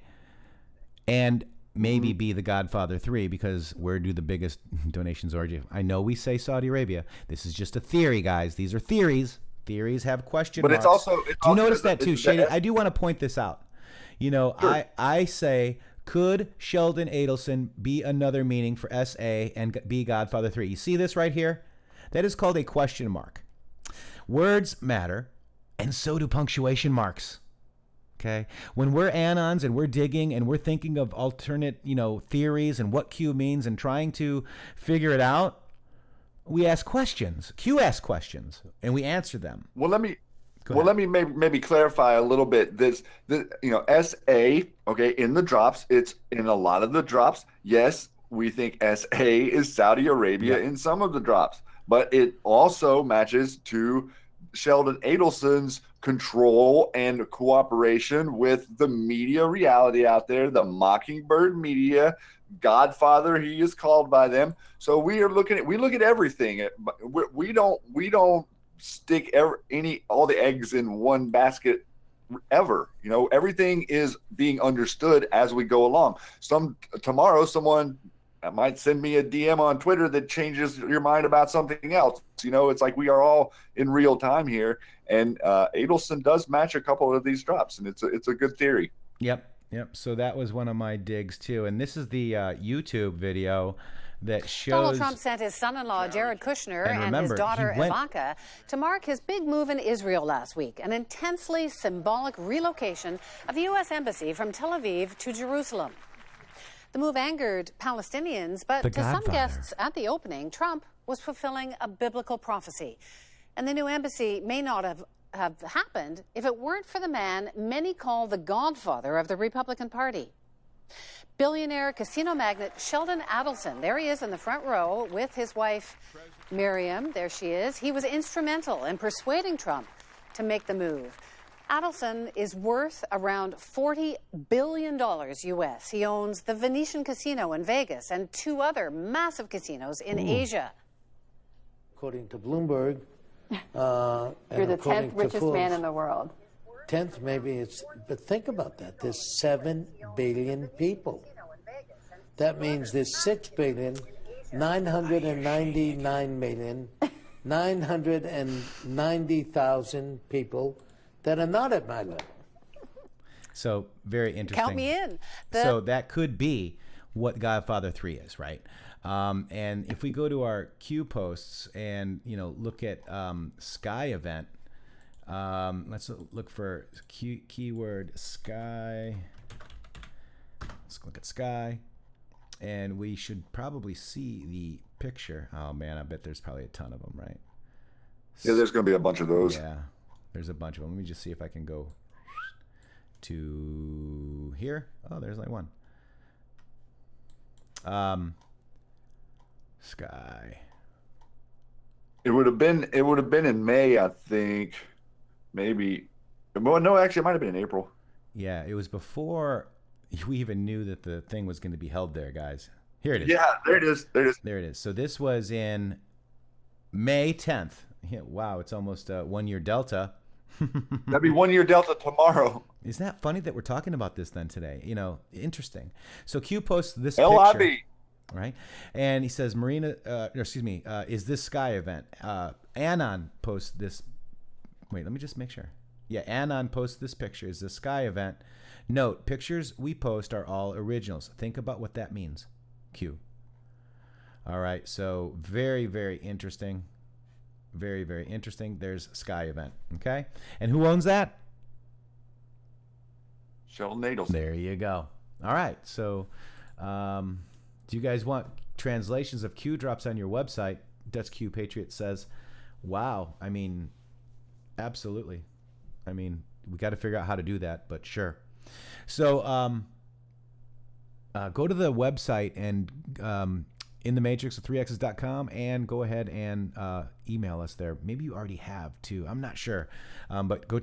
and maybe be the Godfather 3, because where do the biggest donations originate? I know we say Saudi Arabia. This is just a theory, guys. These are theories. Theories have question marks. But it's also do you notice that too, Shady? I do want to point this out. Sure. I say, could Sheldon Adelson be another meaning for SA and be Godfather 3? You see this right here? That is called a question mark. Words matter, and so do punctuation marks. Okay. When we're anons and we're digging and we're thinking of alternate, theories and what Q means and trying to figure it out, we ask questions. Q asks questions and we answer them. Well, let me maybe clarify a little bit. SA, okay, in the drops, it's in a lot of the drops. Yes, we think SA is Saudi Arabia in some of the drops, but it also matches to Sheldon Adelson's control and cooperation with the media reality out there, the Mockingbird media, Godfather, he is called by them. So we look at everything. We don't stick all the eggs in one basket ever. Everything is being understood as we go along. Tomorrow someone might send me a DM on Twitter that changes your mind about something else. It's like we are all in real time here, and Adelson does match a couple of these drops, and it's a good theory. Yep. So that was one of my digs too, and this is the YouTube video that shows Donald Trump sent his son-in-law Jared Kushner and his daughter Ivanka to mark his big move in Israel last week, an intensely symbolic relocation of the U.S. Embassy from Tel Aviv to Jerusalem. The move angered Palestinians, but to some guests at the opening, Trump was fulfilling a biblical prophecy. And the new embassy may not have happened if it weren't for the man many call the godfather of the Republican Party. Billionaire casino magnate Sheldon Adelson. There he is in the front row with his wife, Miriam. There she is. He was instrumental in persuading Trump to make the move. Adelson is worth around $40 billion U.S. He owns the Venetian Casino in Vegas and 2 other massive casinos in Asia. According to Bloomberg, you're the 10th richest man in the world. 10th, maybe but think about that. There's 7 billion people. That means there's 6,999,990,000 people that are not at my level. So very interesting. Count me in. So that could be what Godfather 3 is, right? And if we go to our Q posts and look at Sky event, let's look for keyword Sky. Let's look at Sky, and we should probably see the picture. Oh man, I bet there's probably a ton of them, right? Yeah, there's going to be a bunch of those. Yeah, there's a bunch of them. Let me just see if I can go to here. Oh, there's like one. Sky. It would have been in May, I think. Maybe. Well, no, actually, it might have been in April. Yeah, it was before we even knew that the thing was going to be held there, guys. Here it is. Yeah, there it is. There it is. So this was in May 10th. Yeah, wow, it's almost a 1 year delta. That'd be 1 year delta tomorrow. Isn't that funny that we're talking about this then today? Interesting. So Q posts this LIB. picture. Right, and he says, is this Sky event? Anon posts this. Wait, let me just make sure. Yeah, Anon posts this picture. Is this Sky event? Note, pictures we post are all originals. Think about what that means. Q. All right, so very, very interesting. Very, very interesting. There's Sky event. Okay, and who owns that? Sheldon Adelson. There you go. All right, so. Do you guys want translations of Q drops on your website? Dutch Q Patriot says, wow. I mean, absolutely. I mean, we got to figure out how to do that, but sure. So go to the website and intheMatrixx 3x's.com and go ahead and email us there. Maybe you already have too. I'm not sure. But go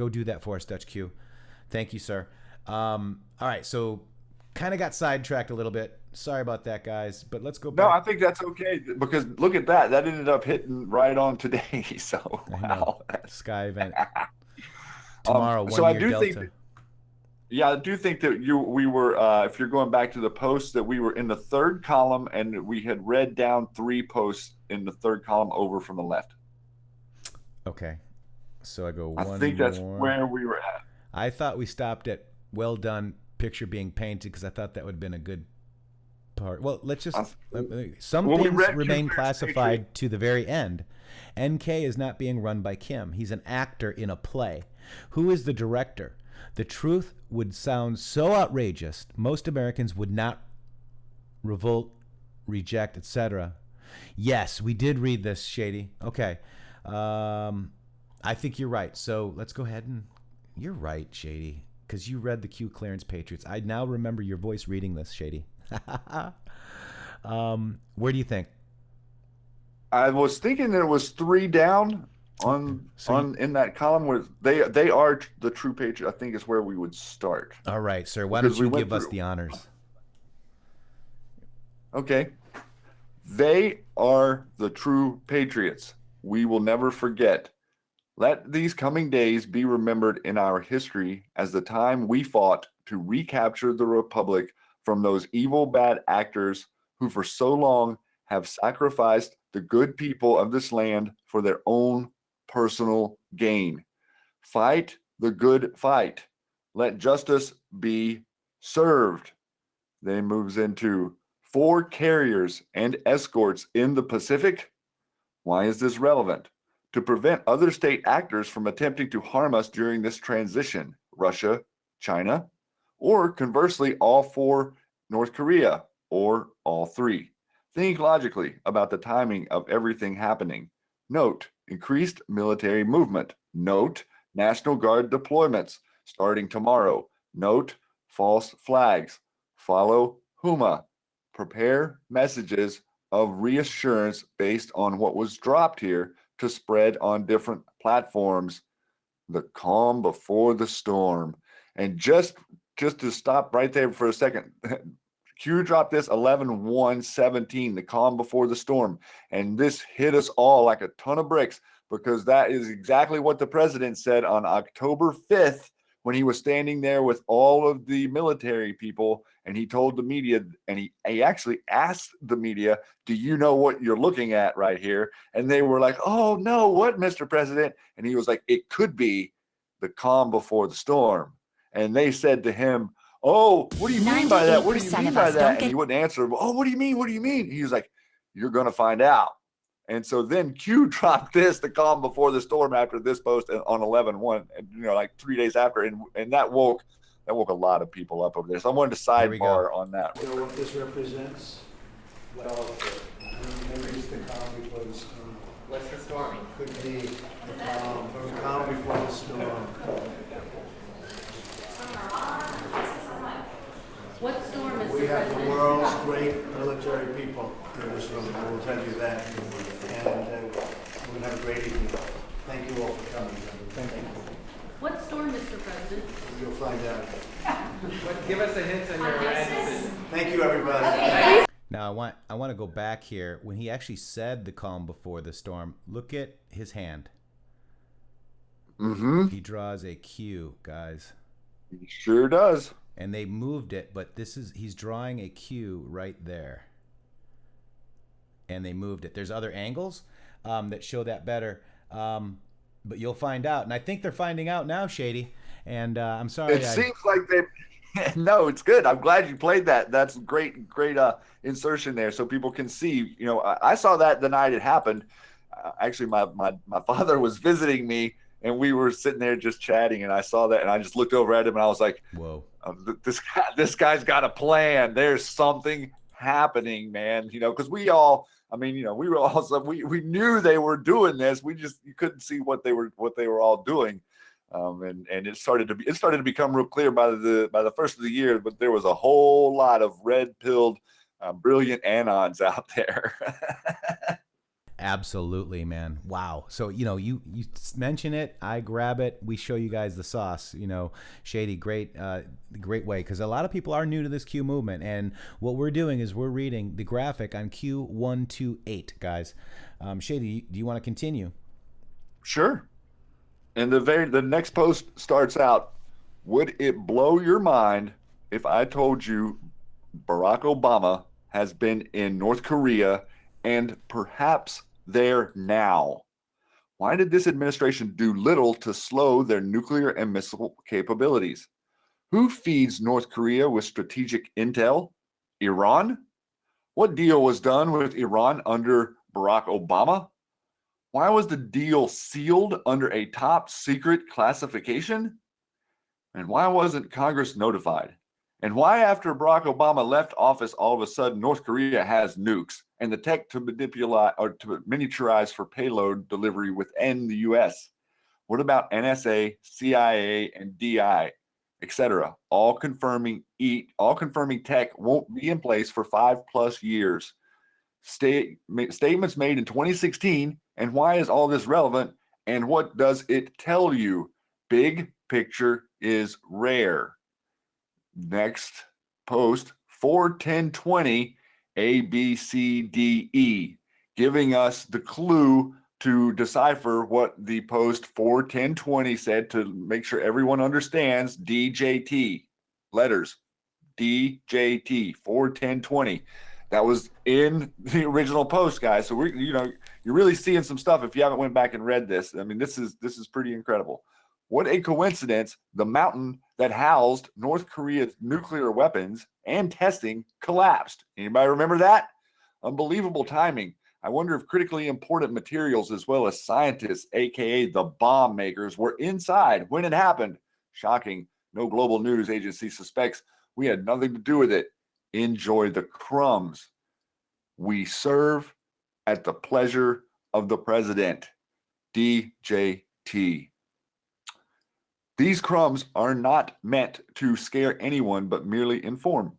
do that for us, Dutch Q. Thank you, sir. All right, so kind of got sidetracked a little bit. Sorry about that, guys, but let's go back. No, I think that's okay because look at that. That ended up hitting right on today. So wow. Sky event tomorrow. So I do think that we were if you're going back to the post that we were in the third column and we had read down 3 posts in the third column over from the left. Okay. So I go one more. I think that's where we were at. I thought we stopped at well done picture being painted because I thought that would have been a good part. Well, let's just some things remain classified to the very end. NK is not being run by Kim. He's an actor in a play. Who is the director? The truth would sound so outrageous, most Americans would not revolt, reject, etc. Yes, we did read this, Shady. Okay. I think you're right. So let's go ahead and you're right, Shady, because you read the Q Clearance Patriots. I now remember your voice reading this, Shady. Where do you think? I was thinking that it was 3 down, in that column where they are the true patriots, I think is where we would start. All right, sir. Why don't you give us the honors? Okay. They are the true patriots. We will never forget. Let these coming days be remembered in our history as the time we fought to recapture the republic from those evil bad actors who for so long have sacrificed the good people of this land for their own personal gain. Fight the good fight. Let justice be served. Then moves into 4 carriers and escorts in the Pacific. Why is this relevant? To prevent other state actors from attempting to harm us during this transition, Russia, China, or conversely, all 4, North Korea, or all 3. Think logically about the timing of everything happening. Note, increased military movement. Note, National Guard deployments starting tomorrow. Note, false flags. Follow HUMA. Prepare messages of reassurance based on what was dropped here to spread on different platforms. The calm before the storm. And just to stop right there for a second, Q dropped this 11/1/17, the calm before the storm. And this hit us all like a ton of bricks because that is exactly what the president said on October 5th when he was standing there with all of the military people, and he told the media, and he actually asked the media, do you know what you're looking at right here? And they were like, oh no, what, Mr. President? And he was like, it could be the calm before the storm. And they said to him, oh, what do you mean by that? What do you mean by that? And he wouldn't answer. Oh, what do you mean? What do you mean? He was like, you're going to find out. And so then Q dropped this, the calm before the storm, after this post on 11/1, and like 3 days after, and that woke a lot of people up over there. So I wanted to sidebar on that. You know what this represents? Well, maybe it's the calm before the storm. What's the storming? Could be the calm before the storm. What storm is We have the world's great military people in this room. I will tell you that. And we're going to have a great evening. Thank you all for coming. Thank you. What storm, Mr. President? You'll find out. Give us a hint on your answer. Thank you, everybody. Now I want to go back here. When he actually said the calm before the storm, look at his hand. Mm-hmm. He draws a Q, guys. He sure does. And they moved it, but he's drawing a Q right there. And they moved it. There's other angles that show that better, but you'll find out. And I think they're finding out now, Shady. And I'm sorry. It seems like they. No, it's good. I'm glad you played that. That's great insertion there, so people can see. You know, I saw that the night it happened. Actually, my father was visiting me, and we were sitting there just chatting, and I saw that, and I just looked over at him, and I was like, "Whoa, this guy's got a plan. There's something happening, man." You know, because we all, we were also we knew they were doing this. You couldn't see what they were all doing, and it started to become real clear by the first of the year. But there was a whole lot of red-pilled, brilliant anons out there. Absolutely, man. Wow. So, you mention it, I grab it, we show you guys the sauce. Shady, great way, because a lot of people are new to this Q movement, and what we're doing is we're reading the graphic on Q128, guys. Shady, do you want to continue? Sure. And the next post starts out, would it blow your mind if I told you Barack Obama has been in North Korea and perhaps there now? Why did this administration do little to slow their nuclear and missile capabilities? Who feeds North Korea with strategic intel? Iran? What deal was done with Iran under Barack Obama? Why was the deal sealed under a top secret classification? And why wasn't Congress notified? And why, after Barack Obama left office, all of a sudden North Korea has nukes and the tech to manipulate or to miniaturize for payload delivery within the U.S.? What about NSA, CIA, and DI, etc.? All confirming tech won't be in place for 5+ years. Statements made in 2016, and why is all this relevant And what does it tell you? Big picture is rare. Next post, 4-10-20, A, B, C, D, E, giving us the clue to decipher what the post 4-10-20 said to make sure everyone understands. DJT, letters, DJT, 4-10-20. That was in the original post, guys. So we're, you're really seeing some stuff if you haven't went back and read this. I mean, this is pretty incredible. What a coincidence. The mountain that housed North Korea's nuclear weapons and testing collapsed. Anybody remember that? Unbelievable timing. I wonder if critically important materials as well as scientists, aka the bomb makers, were inside when it happened. Shocking. No global news agency suspects we had nothing to do with it. Enjoy the crumbs. We serve at the pleasure of the president. DJT. These crumbs are not meant to scare anyone, but merely inform.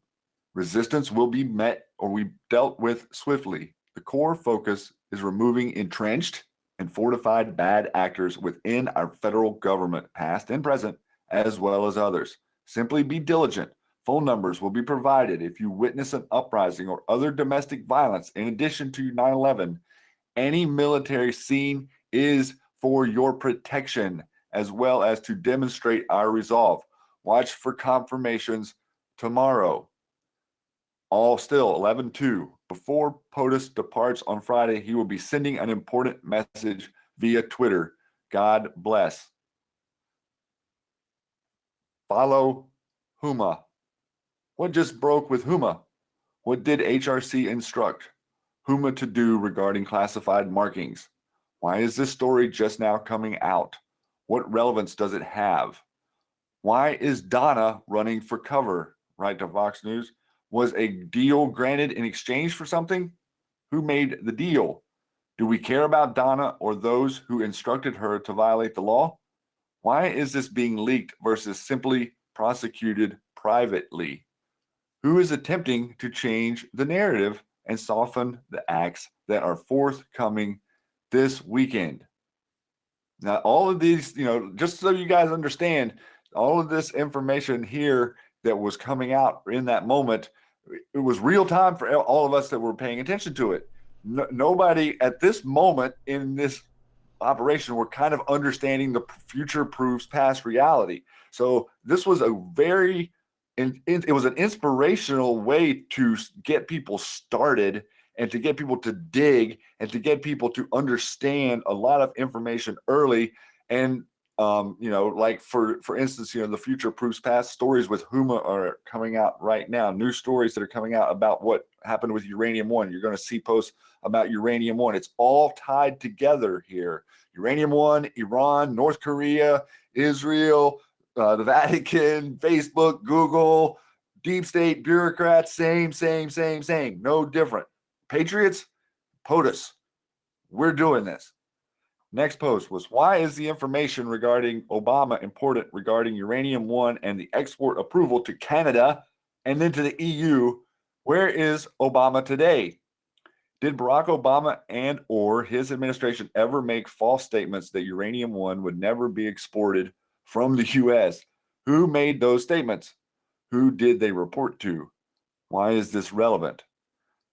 Resistance will be met or we dealt with swiftly. The core focus is removing entrenched and fortified bad actors within our federal government, past and present, as well as others. Simply be diligent. Phone numbers will be provided if you witness an uprising or other domestic violence. In addition to 9/11, any military scene is for your protection, as well as to demonstrate our resolve. Watch for confirmations tomorrow. All still 11/2. Before POTUS departs on Friday, he will be sending an important message via Twitter. God bless. Follow Huma. What just broke with Huma? What did HRC instruct Huma to do regarding classified markings? Why is this story just now coming out? What relevance does it have? Why is Donna running for cover? Right to Vox News. Was a deal granted in exchange for something? Who made the deal? Do we care about Donna or those who instructed her to violate the law? Why is this being leaked versus simply prosecuted privately? Who is attempting to change the narrative and soften the acts that are forthcoming this weekend? Now, all of these, just so you guys understand, all of this information here that was coming out in that moment, it was real time for all of us that were paying attention to it. Nobody at this moment in this operation were kind of understanding the future proves past reality. So this was it was an inspirational way to get people started and to get people to dig and to get people to understand a lot of information early. And like for instance, the future proofs past stories with Huma are coming out right now. New stories that are coming out about what happened with Uranium One. You're going to see posts about Uranium One. It's all tied together here. Uranium One, Iran, North Korea, Israel, the Vatican, Facebook, Google, deep state bureaucrats, same. No different. Patriots, POTUS. We're doing this. Next post was, why is the information regarding Obama important regarding Uranium One and the export approval to Canada and then to the EU? Where is Obama today? Did Barack Obama and or his administration ever make false statements that Uranium One would never be exported from the U.S.? Who made those statements? Who did they report to? Why is this relevant?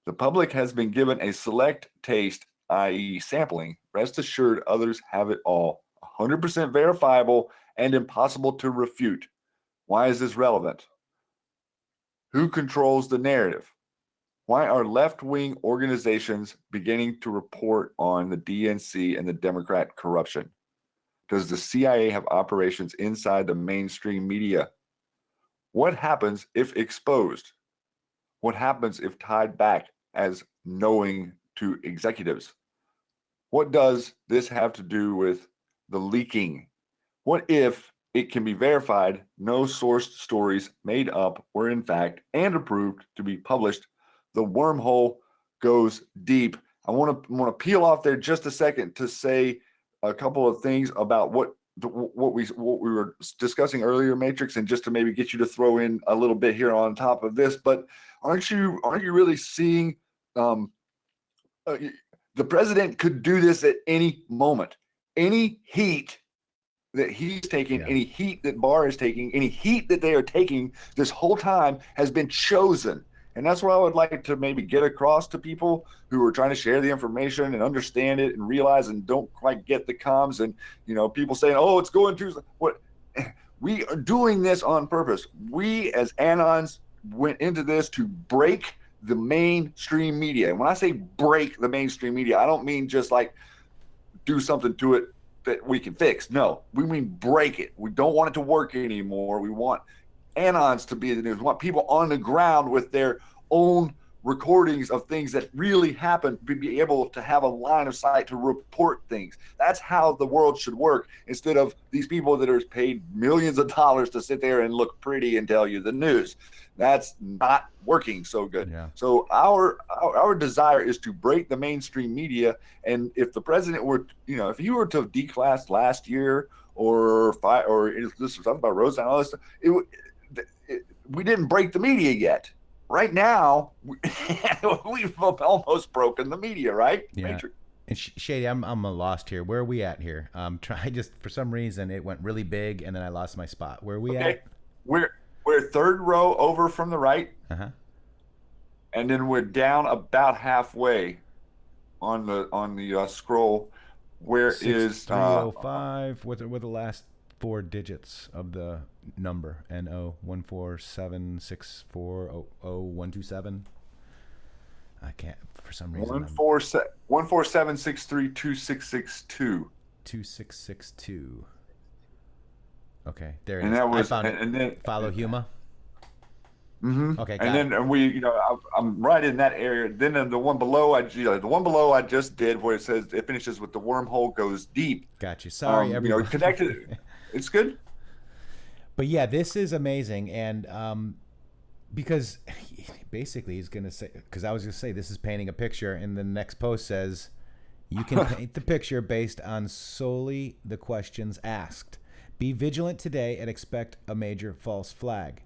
The public has been given a select taste, i.e. sampling. Rest assured others have it all. 100% verifiable and impossible to refute. Why is this relevant? Who controls the narrative? Why are left-wing organizations beginning to report on the DNC and the Democrat corruption? Does the CIA have operations inside the mainstream media? What happens if exposed? What happens if tied back as knowing to executives? What does this have to do with the leaking? What if it can be verified no sourced stories made up were in fact and approved to be published? The wormhole goes deep. I want to peel off there just a second to say a couple of things about what we were discussing earlier, Matrixxx, and just to maybe get you to throw in a little bit here on top of this. But aren't you really seeing the president could do this at any moment? any heat that he's taking, any heat that Barr is taking, any heat that they are taking this whole time has been chosen. And that's what I would like to maybe get across to people who are trying to share the information and understand it and realize and don't quite get the comms. And, people saying, oh, it's going to what we are doing this on purpose. We as Anons went into this to break the mainstream media. And when I say break the mainstream media, I don't mean just like do something to it that we can fix. No, we mean break it. We don't want it to work anymore. We want Anons to be the news. We want people on the ground with their own recordings of things that really happen to be able to have a line of sight to report things. That's how the world should work, instead of these people that are paid millions of dollars to sit there and look pretty and tell you the news. That's not working so good. Yeah. So our desire is to break the mainstream media. And if the president were, if you were to declass last year or this was something about Rose and all this stuff, we didn't break the media yet. Right now, we've almost broken the media, right? Yeah. Matrixx. And Shady, I'm lost here. Where are we at here? For some reason it went really big, and then I lost my spot. Where are we at? We're third row over from the right, and then we're down about halfway on the scroll. Where is 305? What are the last 4 digits of the number? NO 14764000127. I can't for some reason. 147632662. 2662. Okay, there it and is. That was, I found and then follow Huma. Mm-hmm. Okay, and then I'm right in that area. Then the one below, I just did where it says it finishes with the wormhole goes deep. Got you. Sorry, everyone. Connected. It's good. But yeah, this is amazing, and because basically he's gonna say, because I was gonna say this is painting a picture, and the next post says you can paint the picture based on solely the questions asked. Be vigilant today and expect a major false flag.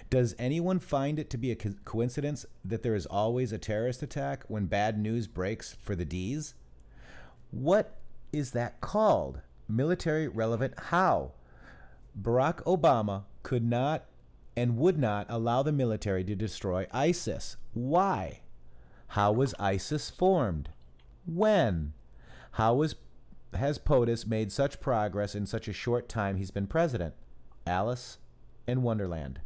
Does anyone find it to be a coincidence that there is always a terrorist attack when bad news breaks for the D's? What is that called? Military relevant how? Barack Obama could not and would not allow the military to destroy ISIS. Why? How was ISIS formed? When? How has POTUS made such progress in such a short time he's been president? Alice in Wonderland.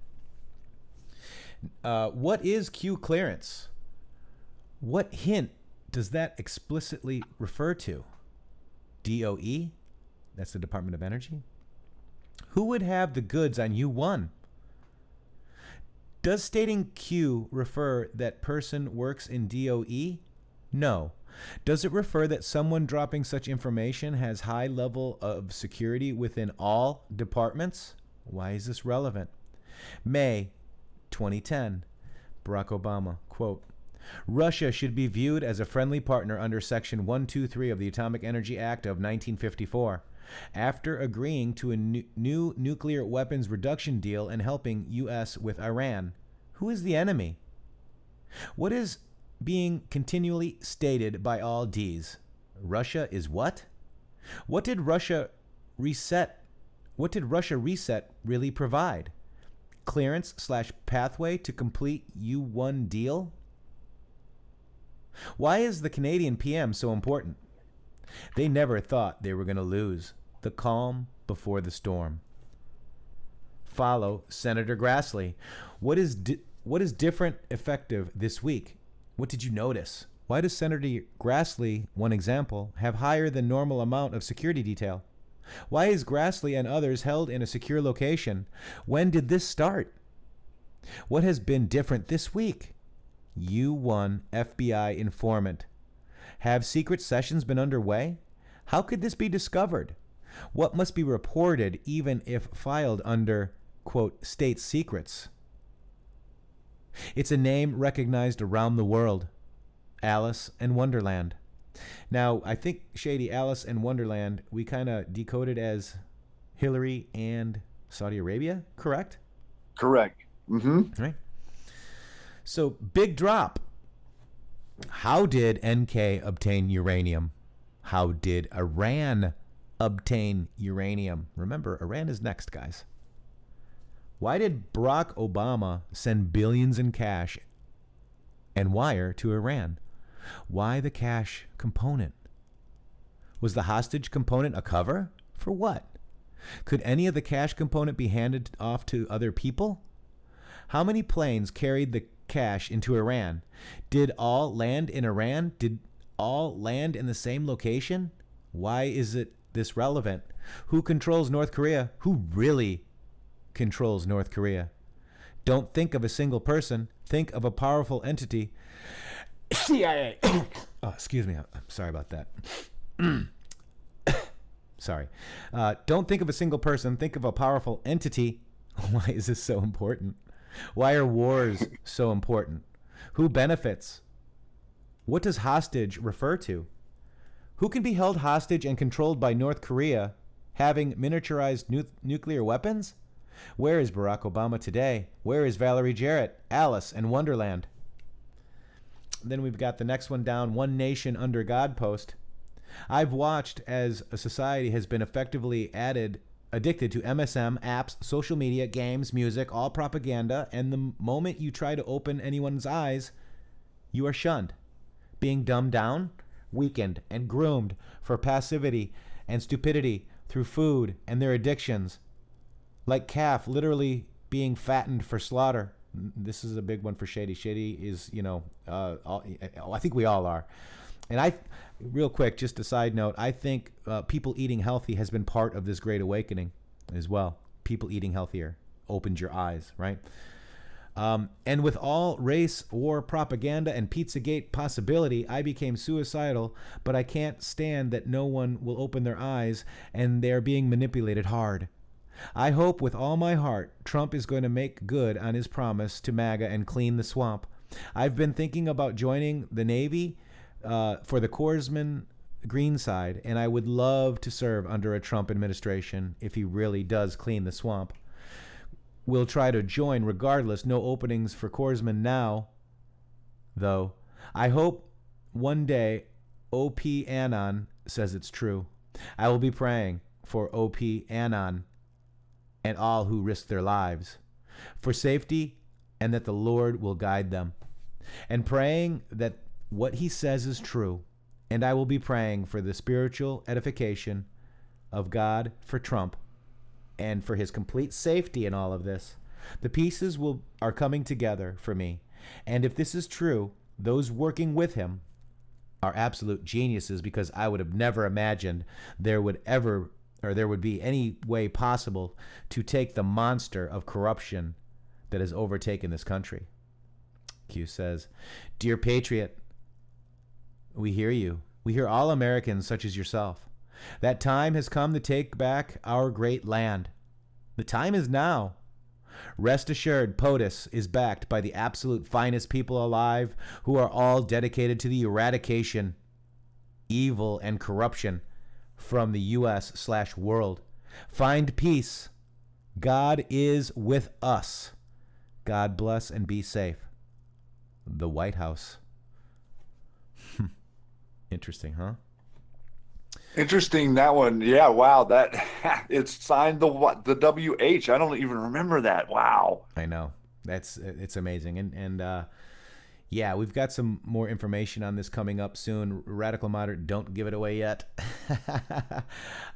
What is Q clearance? What hint does that explicitly refer to? DOE? That's the Department of Energy. Who would have the goods on U1? Does stating Q refer that person works in DOE? No. Does it refer that someone dropping such information has high level of security within all departments? Why is this relevant? May 2010, Barack Obama, quote, Russia should be viewed as a friendly partner under Section 123 of the Atomic Energy Act of 1954. After agreeing to a new nuclear weapons reduction deal and helping U.S. with Iran. Who is the enemy? What is being continually stated by all D's? Russia is what? What did Russia reset really provide? Clearance/pathway to complete U1 deal? Why is the Canadian PM so important? They never thought they were going to lose. The calm before the storm. Follow Senator Grassley. What is different effective this week? What did you notice? Why does Senator Grassley, one example, have higher than normal amount of security detail? Why is Grassley and others held in a secure location? When did this start? What has been different this week? U1 FBI informant. Have secret sessions been underway? How could this be discovered? What must be reported even if filed under, quote, state secrets? It's a name recognized around the world. Alice in Wonderland. Now, I think, Shady, Alice in Wonderland, we kind of decoded as Hillary and Saudi Arabia, correct? Correct. Mm-hmm. Right. So, big drop. How did NK obtain uranium? How did Iran obtain uranium. Remember, Iran is next, guys. Why did Barack Obama send billions in cash and wire to Iran? Why the cash component? Was the hostage component a cover? For what? Could any of the cash component be handed off to other people? How many planes carried the cash into Iran? Did all land in Iran? Did all land in the same location? Why is it this relevant? Who controls North Korea? Who really controls North Korea? Don't think of a single person. Think of a powerful entity. CIA. Oh, excuse me. I'm sorry about that. Sorry. Don't think of a single person. Think of a powerful entity. Why is this so important? Why are wars so important? Who benefits? What does hostage refer to? Who can be held hostage and controlled by North Korea having miniaturized nuclear weapons? Where is Barack Obama today? Where is Valerie Jarrett, Alice, and Wonderland? Then we've got the next one down, One Nation Under God post. I've watched as a society has been effectively addicted to MSM, apps, social media, games, music, all propaganda, and the moment you try to open anyone's eyes, you are shunned, being dumbed down, weakened, and groomed for passivity and stupidity through food and their addictions, like calf literally being fattened for slaughter. This is a big one for Shady. Shady is, I think we all are. And real quick, just a side note, I think people eating healthy has been part of this great awakening as well. People eating healthier opened your eyes, right? And with all race, war, propaganda, and Pizzagate possibility, I became suicidal, but I can't stand that no one will open their eyes and they're being manipulated hard. I hope with all my heart Trump is going to make good on his promise to MAGA and clean the swamp. I've been thinking about joining the Navy for the Corpsman green side, and I would love to serve under a Trump administration if he really does clean the swamp. We'll try to join regardless. No openings for Corpsman now, though. I hope one day OP Anon says it's true. I will be praying for OP Anon and all who risk their lives for safety, and that the Lord will guide them, and praying that what he says is true. And I will be praying for the spiritual edification of God for Trump and for his complete safety in all of this. The pieces are coming together for me. And if this is true, those working with him are absolute geniuses, because I would have never imagined there would be any way possible to take the monster of corruption that has overtaken this country. Q says, Dear Patriot, we hear you. We hear all Americans such as yourself. That time has come to take back our great land. The time is now. Rest assured, POTUS is backed by the absolute finest people alive, who are all dedicated to the eradication, evil, and corruption from the U.S./world. Find peace. God is with us. God bless and be safe. The White House. Interesting, huh? Interesting, that one. Yeah, wow. That it's signed the WH. I don't even remember that. Wow. I know. It's amazing. And yeah, we've got some more information on this coming up soon. Radical Moderate, don't give it away yet.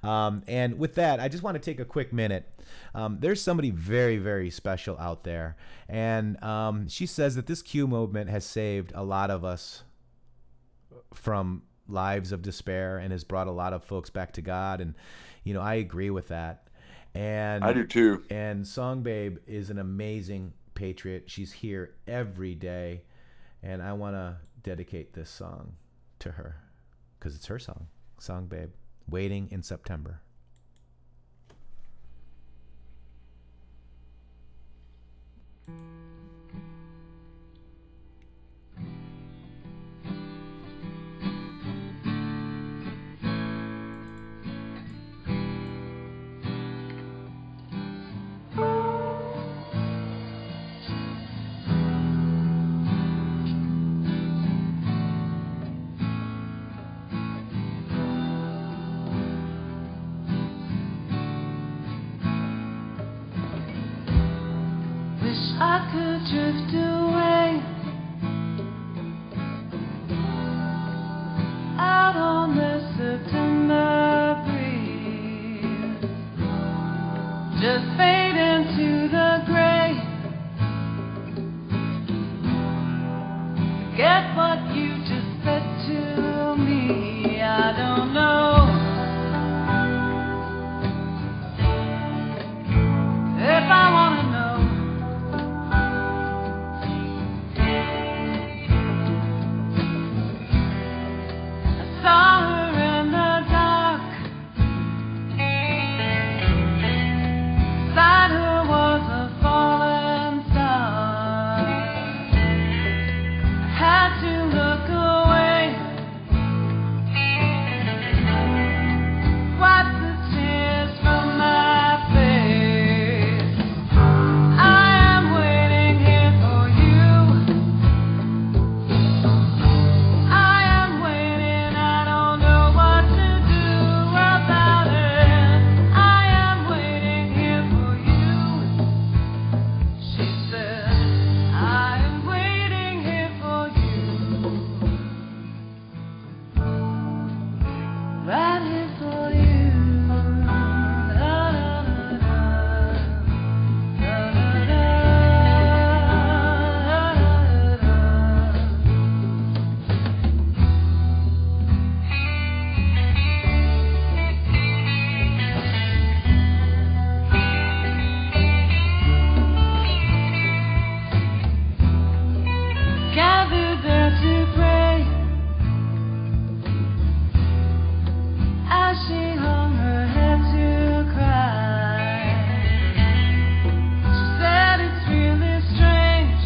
And with that, I just want to take a quick minute. There's somebody very, very special out there. And she says that this Q movement has saved a lot of us from lives of despair and has brought a lot of folks back to God. And, I agree with that. And I do too. And Song Babe is an amazing patriot. She's here every day. And I want to dedicate this song to her because it's her song. Song Babe, Waiting in September. drift away out on the September breeze. Just fade into the gray. Forget what you just said to me. I don't know if I want to know. I saw her in the dark. Beside her was a fallen star. I had to look away. Wipe the tears from my face. I am waiting here for you. I am waiting, I don't know what to do about it. I am waiting here for you. She said, I am waiting here for you. Right here for you. Da, da, da, da. Da, da, da. Da, da, gathered there to pray as she hung her head to cry. She said it's really strange.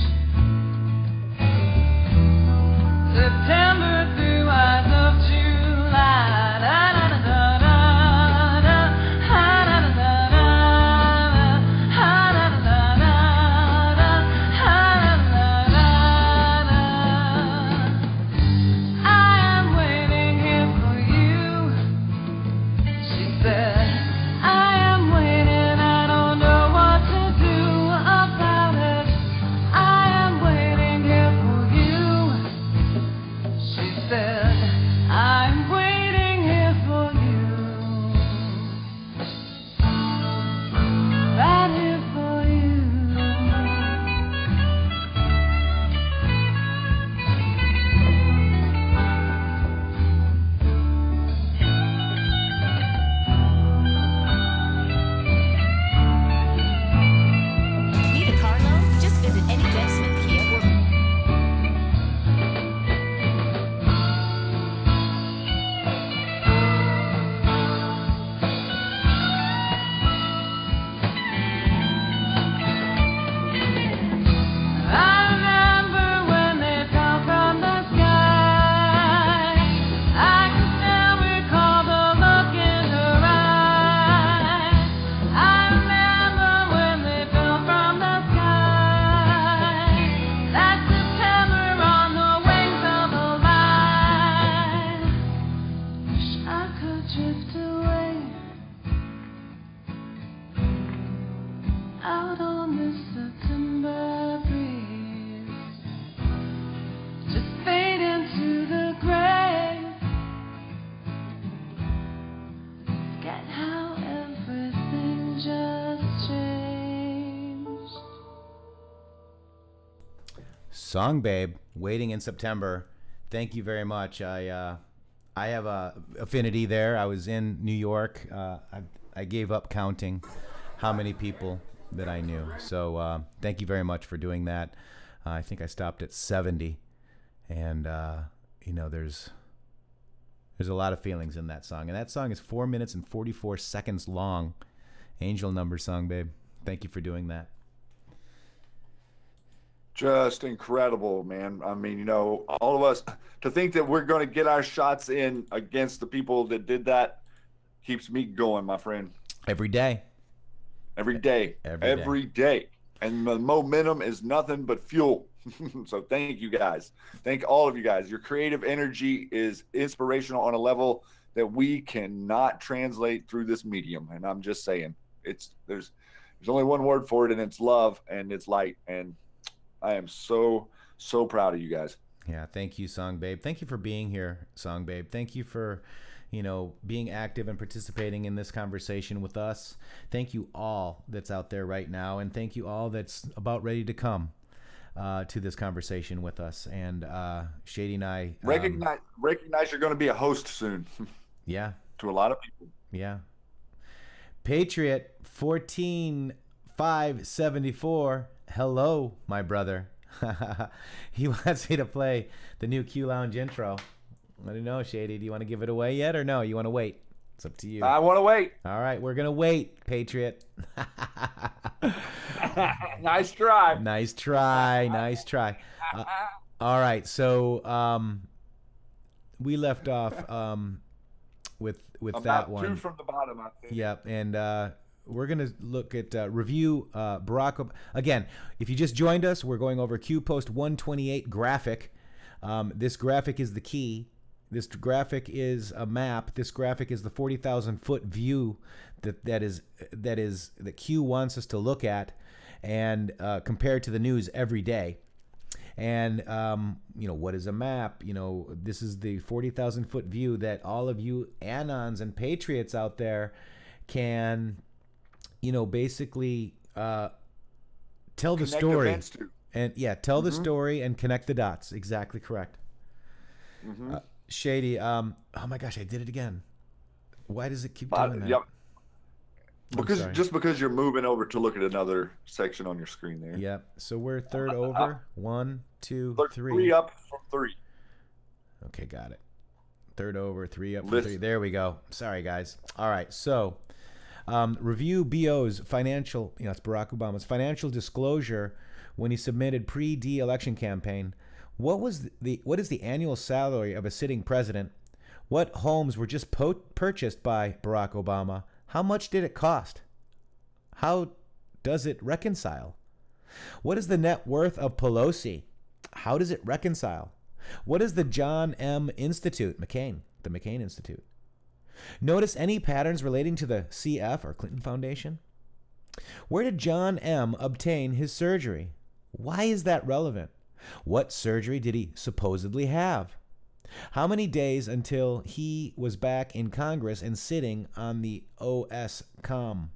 September through eyes of July. Da, da, da, da, da, da. Ha, da, da, da, da, da. Ha, da, da, da, da, da. Ha, da, da, da, da, da. I am waiting here for you. She said, I am waiting, I don't know what to do about it. I am waiting here for you. She said, I'm waiting here for you. Right here for you. Need a car loan? Just visit any Deb Smith Kia or I remember when they fell from the sky. I can still recall the look in her eyes. I remember when they fell from the sky. That September on the wings of a light. Wish I could drift away out on this September breeze. Just fade into the grave. Forget how everything just changed. Song Babe, Waiting in September. Thank you very much. I have a affinity there. I was in New York. I gave up counting how many people that I knew. So thank you very much for doing that. I think I stopped at 70, and there's a lot of feelings in that song, and that song is 4 minutes and 44 seconds long. Angel number, Song Babe. Thank you for doing that. Just incredible, man. I mean, all of us, to think that we're going to get our shots in against the people that did that keeps me going, my friend. Every day. Every day. And the momentum is nothing but fuel. So thank you guys. Thank all of you guys. Your creative energy is inspirational on a level that we cannot translate through this medium. And I'm just saying, there's only one word for it, and it's love, and it's light. And I am so proud of you guys. Yeah, thank you, Song Babe. Thank you for being here, Song Babe. Thank you for, being active and participating in this conversation with us. Thank you all that's out there right now, and thank you all that's about ready to come to this conversation with us. And Shady and I recognize you're going to be a host soon. Yeah. To a lot of people. Yeah. Patriot 14574. Hello, my brother. He wants me to play the new Q Lounge intro. I don't know, Shady. Do you want to give it away yet or no? You want to wait? It's up to you. I want to wait. All right, we're going to wait, Patriot. Nice try. Nice try. Nice try. All right, so we left off with about that one. 2 from the bottom, I think. Yep, and we're going to look at review Barack Obama. Again, if you just joined us, we're going over Q Post 128 graphic. This graphic is the key. This graphic is a map. This graphic is the 40,000-foot view that Q wants us to look at and compared to the news every day. And, what is a map? This is the 40,000-foot view that all of you Anons and Patriots out there can, basically tell the story. And, tell the story and connect the dots. Exactly correct. Mm-hmm. Shady, oh my gosh, I did it again. Why does it keep doing that? Yep. Because you're moving over to look at another section on your screen there. Yep. So we're third over. 1, 2, 3. 3 up from 3. Okay, got it. Third over, 3 up from 3. There we go. Sorry, guys. All right. So, review BO's financial. It's Barack Obama's financial disclosure when he submitted pre-election campaign. What is the annual salary of a sitting president? What homes were just purchased by Barack Obama? How much did it cost? How does it reconcile? What is the net worth of Pelosi? How does it reconcile? What is the John M. Institute? The McCain Institute. Notice any patterns relating to the CF or Clinton Foundation? Where did John M. obtain his surgery? Why is that relevant? What surgery did he supposedly have? How many days until he was back in Congress and sitting on the OSCOM?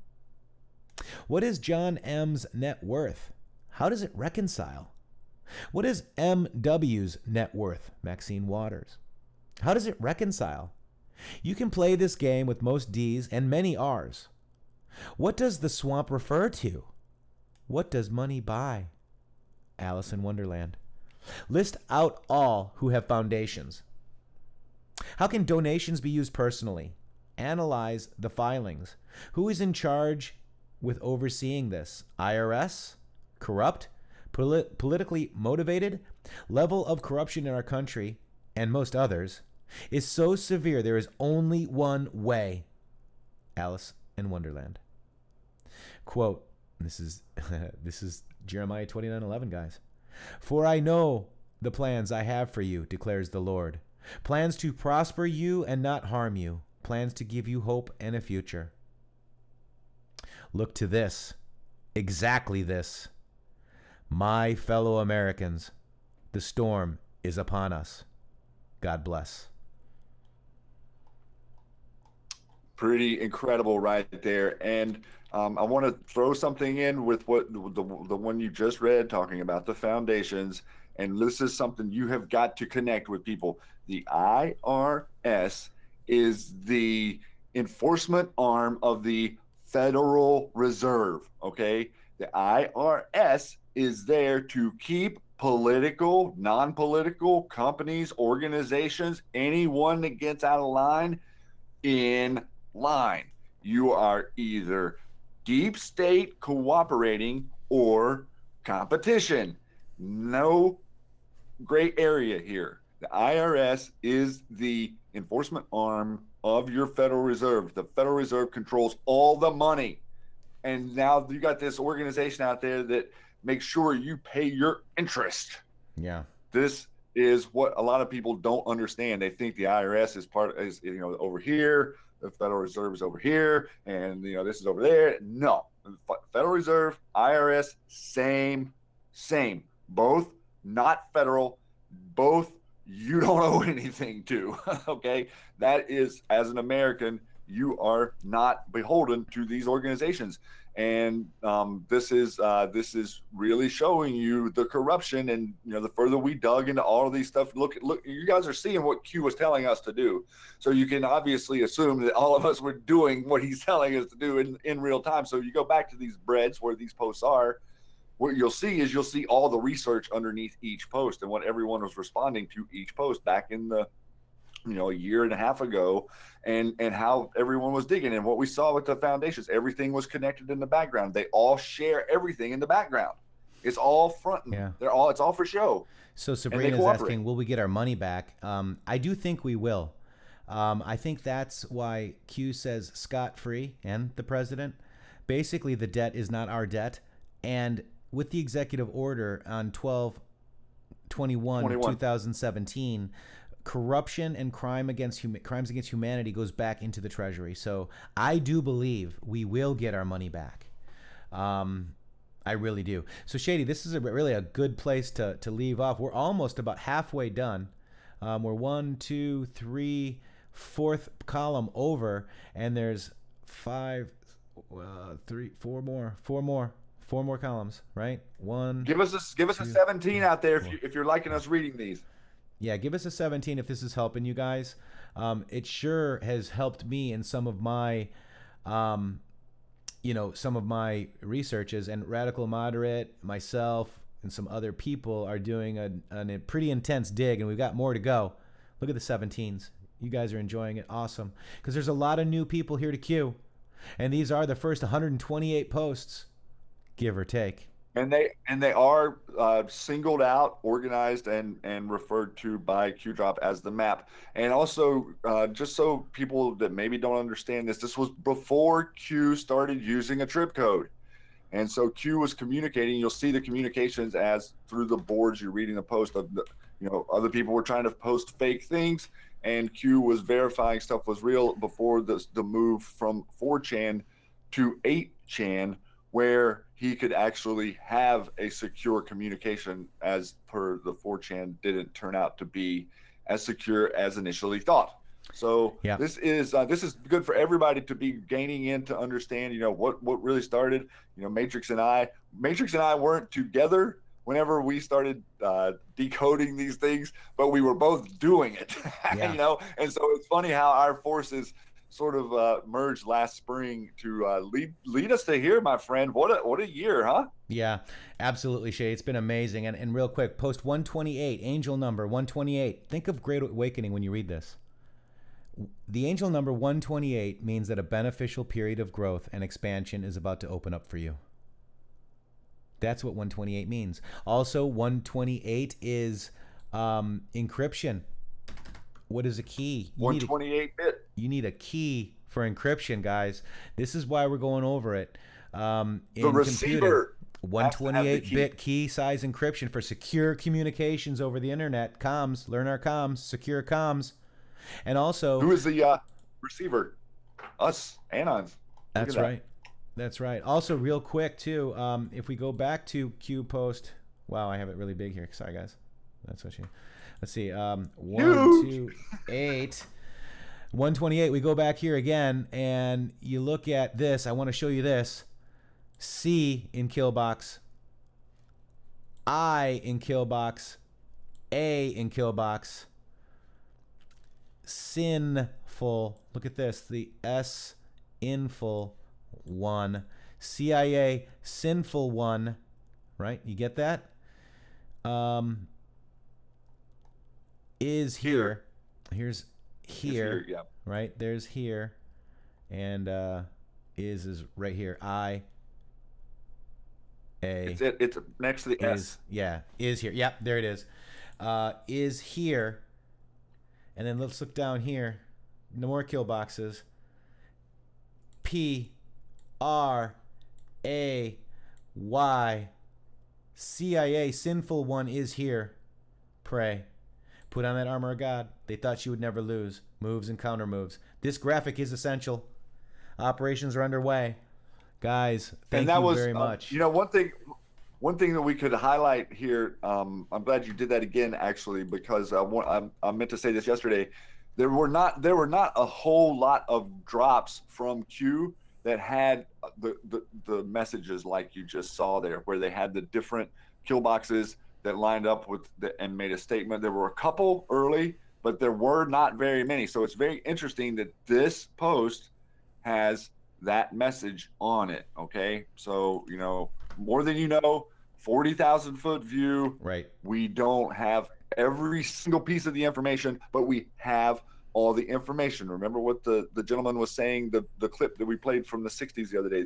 What is John M.'s net worth? How does it reconcile? What is M.W.'s net worth? Maxine Waters. How does it reconcile? You can play this game with most D's and many R's. What does the swamp refer to? What does money buy? Alice in Wonderland. List out all who have foundations. How can donations be used personally? Analyze the filings. Who is in charge with overseeing this? IRS? Corrupt? Politically motivated? Level of corruption in our country, and most others, is so severe there is only one way. Alice in Wonderland. Quote, this is Jeremiah 29:11, guys. For I know the plans I have for you, declares the Lord. Plans to prosper you and not harm you. Plans to give you hope and a future. Look to this. Exactly this. My fellow Americans, the storm is upon us. God bless. Pretty incredible right there. And I want to throw something in with what the one you just read, talking about the foundations. And this is something you have got to connect with people. The IRS is the enforcement arm of the Federal Reserve, okay? The IRS is there to keep political, non-political companies, organizations, anyone that gets out of line, in line. You are either deep state cooperating or competition. No gray area here. The IRS is the enforcement arm of your Federal Reserve. The Federal Reserve controls all the money. And now you got this organization out there that makes sure you pay your interest. Yeah. This is what a lot of people don't understand. They think the IRS is over here, the Federal Reserve is over here, and this is over there. No. Federal Reserve, IRS, same. both not federal, both you don't owe anything to. Okay, that is, as an American, you are not beholden to these organizations, and this is really showing you the corruption. And the further we dug into all of these stuff, look, you guys are seeing what Q was telling us to do, so you can obviously assume that all of us were doing what he's telling us to do in real time. So you go back to these breads where these posts are. What you'll see all the research underneath each post and what everyone was responding to each post back in the a year and a half ago, and how everyone was digging. And what we saw with the foundations, everything was connected in the background. They all share everything in the background. It's all front. Yeah. It's all for show. So Sabrina's asking, will we get our money back? I do think we will. I think that's why Q says scot-free and the president. Basically, the debt is not our debt. And with the executive order on 12/21/2017, corruption and crimes against humanity goes back into the Treasury. So I do believe we will get our money back. I really do. So Shady, this is really a good place to leave off. We're almost about halfway done. We're 1, 2, 3, fourth column over, and there's 4 more columns, right? Give us a 17 out there if you're liking us reading these. Yeah, give us a 17 if this is helping you guys. It sure has helped me in some of my, some of my researches. And Radical Moderate, myself, and some other people are doing a pretty intense dig, and we've got more to go. Look at the 17s. You guys are enjoying it. Awesome. Because there's a lot of new people here to queue. And these are the first 128 posts, give or take. And they are singled out, organized, and referred to by QDrop as the map. And also, just so people that maybe don't understand this was before Q started using a trip code. And so Q was communicating. You'll see the communications as through the boards you're reading the post of other people were trying to post fake things, and Q was verifying stuff was real before the move from 4chan to 8chan, where he could actually have a secure communication, as per the 4chan didn't turn out to be as secure as initially thought. So yeah. This is good for everybody to be gaining in to understand, what really started. Matrixxx and I weren't together whenever we started decoding these things, but we were both doing it, yeah. And so it's funny how our forces sort of merged last spring to lead us to here, my friend. What a year, huh? Yeah, absolutely, Shay. It's been amazing. And real quick, post 128, angel number 128. Think of Great Awakening when you read this. The angel number 128 means that a beneficial period of growth and expansion is about to open up for you. That's what 128 means. Also, 128 is encryption. What is a key? 128-bit. You need a key for encryption, guys. This is why we're going over it. The receiver. 128-bit key size encryption for secure communications over the internet. Comms. Learn our comms. Secure comms. And also, who is the receiver? Us, Anons. That's right. That's right. Also, real quick too, if we go back to Q post, wow, I have it really big here. Sorry, guys. That's what you. Let's see. 128. 128. We go back here again, and you look at this. I want to show you this. C in kill box. I in kill box. A in kill box. Sinful. Look at this. The S inful 1. CIA sinful 1. Right? You get that? Is here. Here's here. Yeah. Right? There's here. And is right here. I. A. It's next to the S. Yeah. Is here. Yep. There it is. Is here. And then let's look down here. No more kill boxes. P. R. A. Y. CIA sinful 1 is here. Pray. Put on that armor of God. They thought she would never lose. Moves and counter moves. This graphic is essential. Operations are underway. Guys, thank you very much. One one thing that we could highlight here, I'm glad you did that again, actually, because I meant to say this yesterday. There were not a whole lot of drops from Q that had the messages like you just saw there, where they had the different kill boxes that lined up with and made a statement. There were a couple early, but there were not very many. So it's very interesting that this post has that message on it. Okay, so more than 40,000 foot view. Right. We don't have every single piece of the information, but we have all the information. Remember what the gentleman was saying, the clip that we played from the 60s the other day,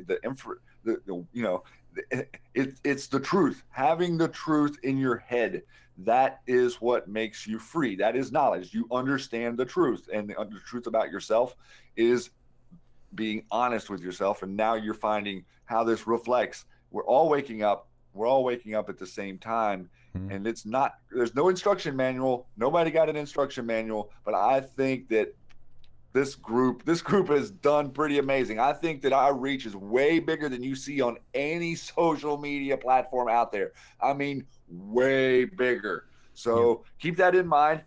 it's the truth. Having the truth in your head, that is what makes you free. That is knowledge. You understand the truth, and the truth about yourself is being honest with yourself. And now you're finding how this reflects. We're all waking up at the same time. And there's no instruction manual. Nobody got an instruction manual, but I think that this group has done pretty amazing. I think that our reach is way bigger than you see on any social media platform out there. I mean, way bigger. So keep that in mind.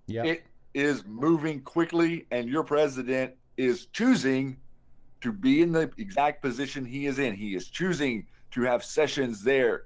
Yeah. It is moving quickly, and your president is choosing to be in the exact position he is in. He is choosing to have sessions there,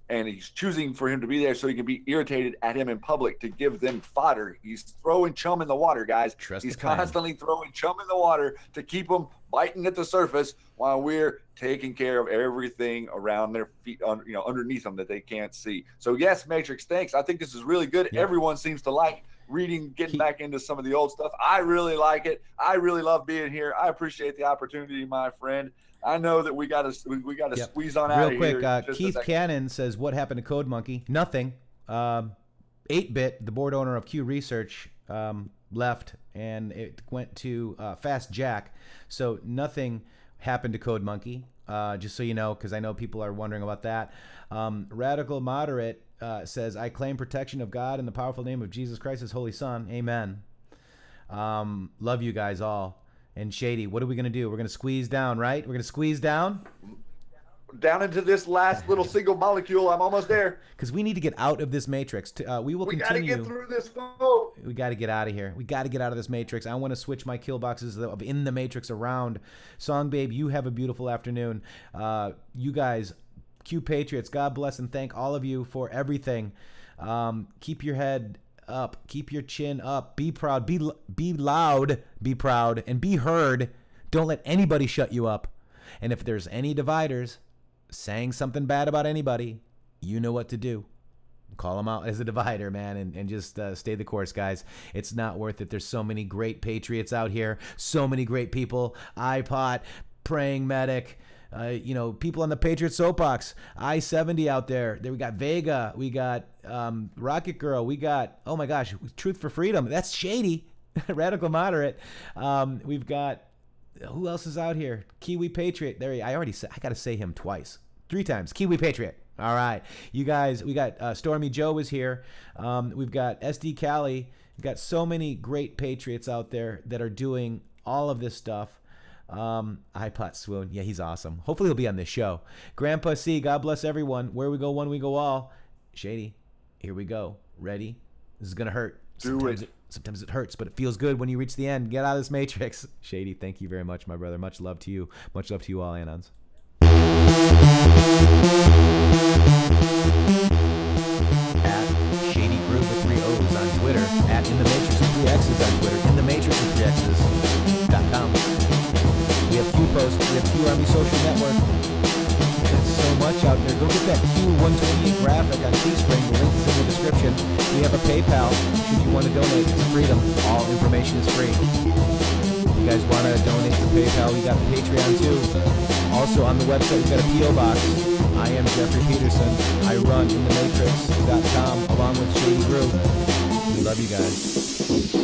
and he's choosing for him to be there so he can be irritated at him in public to give them fodder. He's throwing chum in the water, guys. He's constantly throwing chum in the water to keep them biting at the surface while we're taking care of everything around their feet, underneath them that they can't see. So yes, Matrixxx, thanks. I think this is really good. Yeah. Everyone seems to like reading, getting back into some of the old stuff. I really like it. I really love being here. I appreciate the opportunity, my friend. I know that we got to squeeze on out of here. Real quick, Keith Cannon says, what happened to Code Monkey? Nothing. 8-Bit, the board owner of Q Research, left, and it went to Fast Jack. So nothing happened to Code Monkey, just so you know, because I know people are wondering about that. Radical Moderate says, I claim protection of God in the powerful name of Jesus Christ, his holy son. Amen. Love you guys all. And Shady, what are we going to do? We're going to squeeze down, right? We're going to squeeze down? Down into this last little single molecule. I'm almost there. Because we need to get out of this matrix. We will continue. We got to get through this phone. We got to get out of here. We got to get out of this matrix. I want to switch my kill boxes of intheMatrixxx around. Song Babe, you have a beautiful afternoon. You guys, Q Patriots, God bless and thank all of you for everything. Keep your head up, keep your chin up, be proud, be loud, be proud, and be heard. Don't let anybody shut you up. And if there's any dividers saying something bad about anybody, you know what to do. Call them out as a divider, man, and just stay the course, guys. It's not worth it. There's so many great patriots out here, so many great people. iPot, Praying Medic, people on the Patriot Soapbox, I-70 out there. We got Vega, we got Rocket Girl, we got, oh my gosh, Truth for Freedom. That's Shady, Radical Moderate. We've got, who else is out here? Kiwi Patriot. There, I got to say him twice, 3 times. Kiwi Patriot. All right, you guys. We got Stormy Joe is here. We've got SD Cali. We've got so many great patriots out there that are doing all of this stuff. iPot Swoon. Yeah, he's awesome. Hopefully he'll be on this show. Grandpa C, God bless everyone. Where we go, one we go all. Shady, here we go. Ready? This is going to hurt. Sometimes it hurts, but it feels good when you reach the end. Get out of this matrix. Shady, thank you very much, my brother. Much love to you. Much love to you all, Anons. At Shady Groove with 3 O's on Twitter. At intheMatrixxx with 3 X's on Twitter. intheMatrixxx with 3 X's.com. We have Q-Post. We have Q-Army Social Network. There's so much out there. Go get that Q128 graphic on Teespring. The link is in the description. We have a PayPal. Should you want to donate to freedom, all information is free. If you guys want to donate to PayPal, we got Patreon too. Also on the website, we've got a P.O. Box. I am Jeffrey Peterson. I run intheMatrixxx.com along with Shady Groove. We love you guys.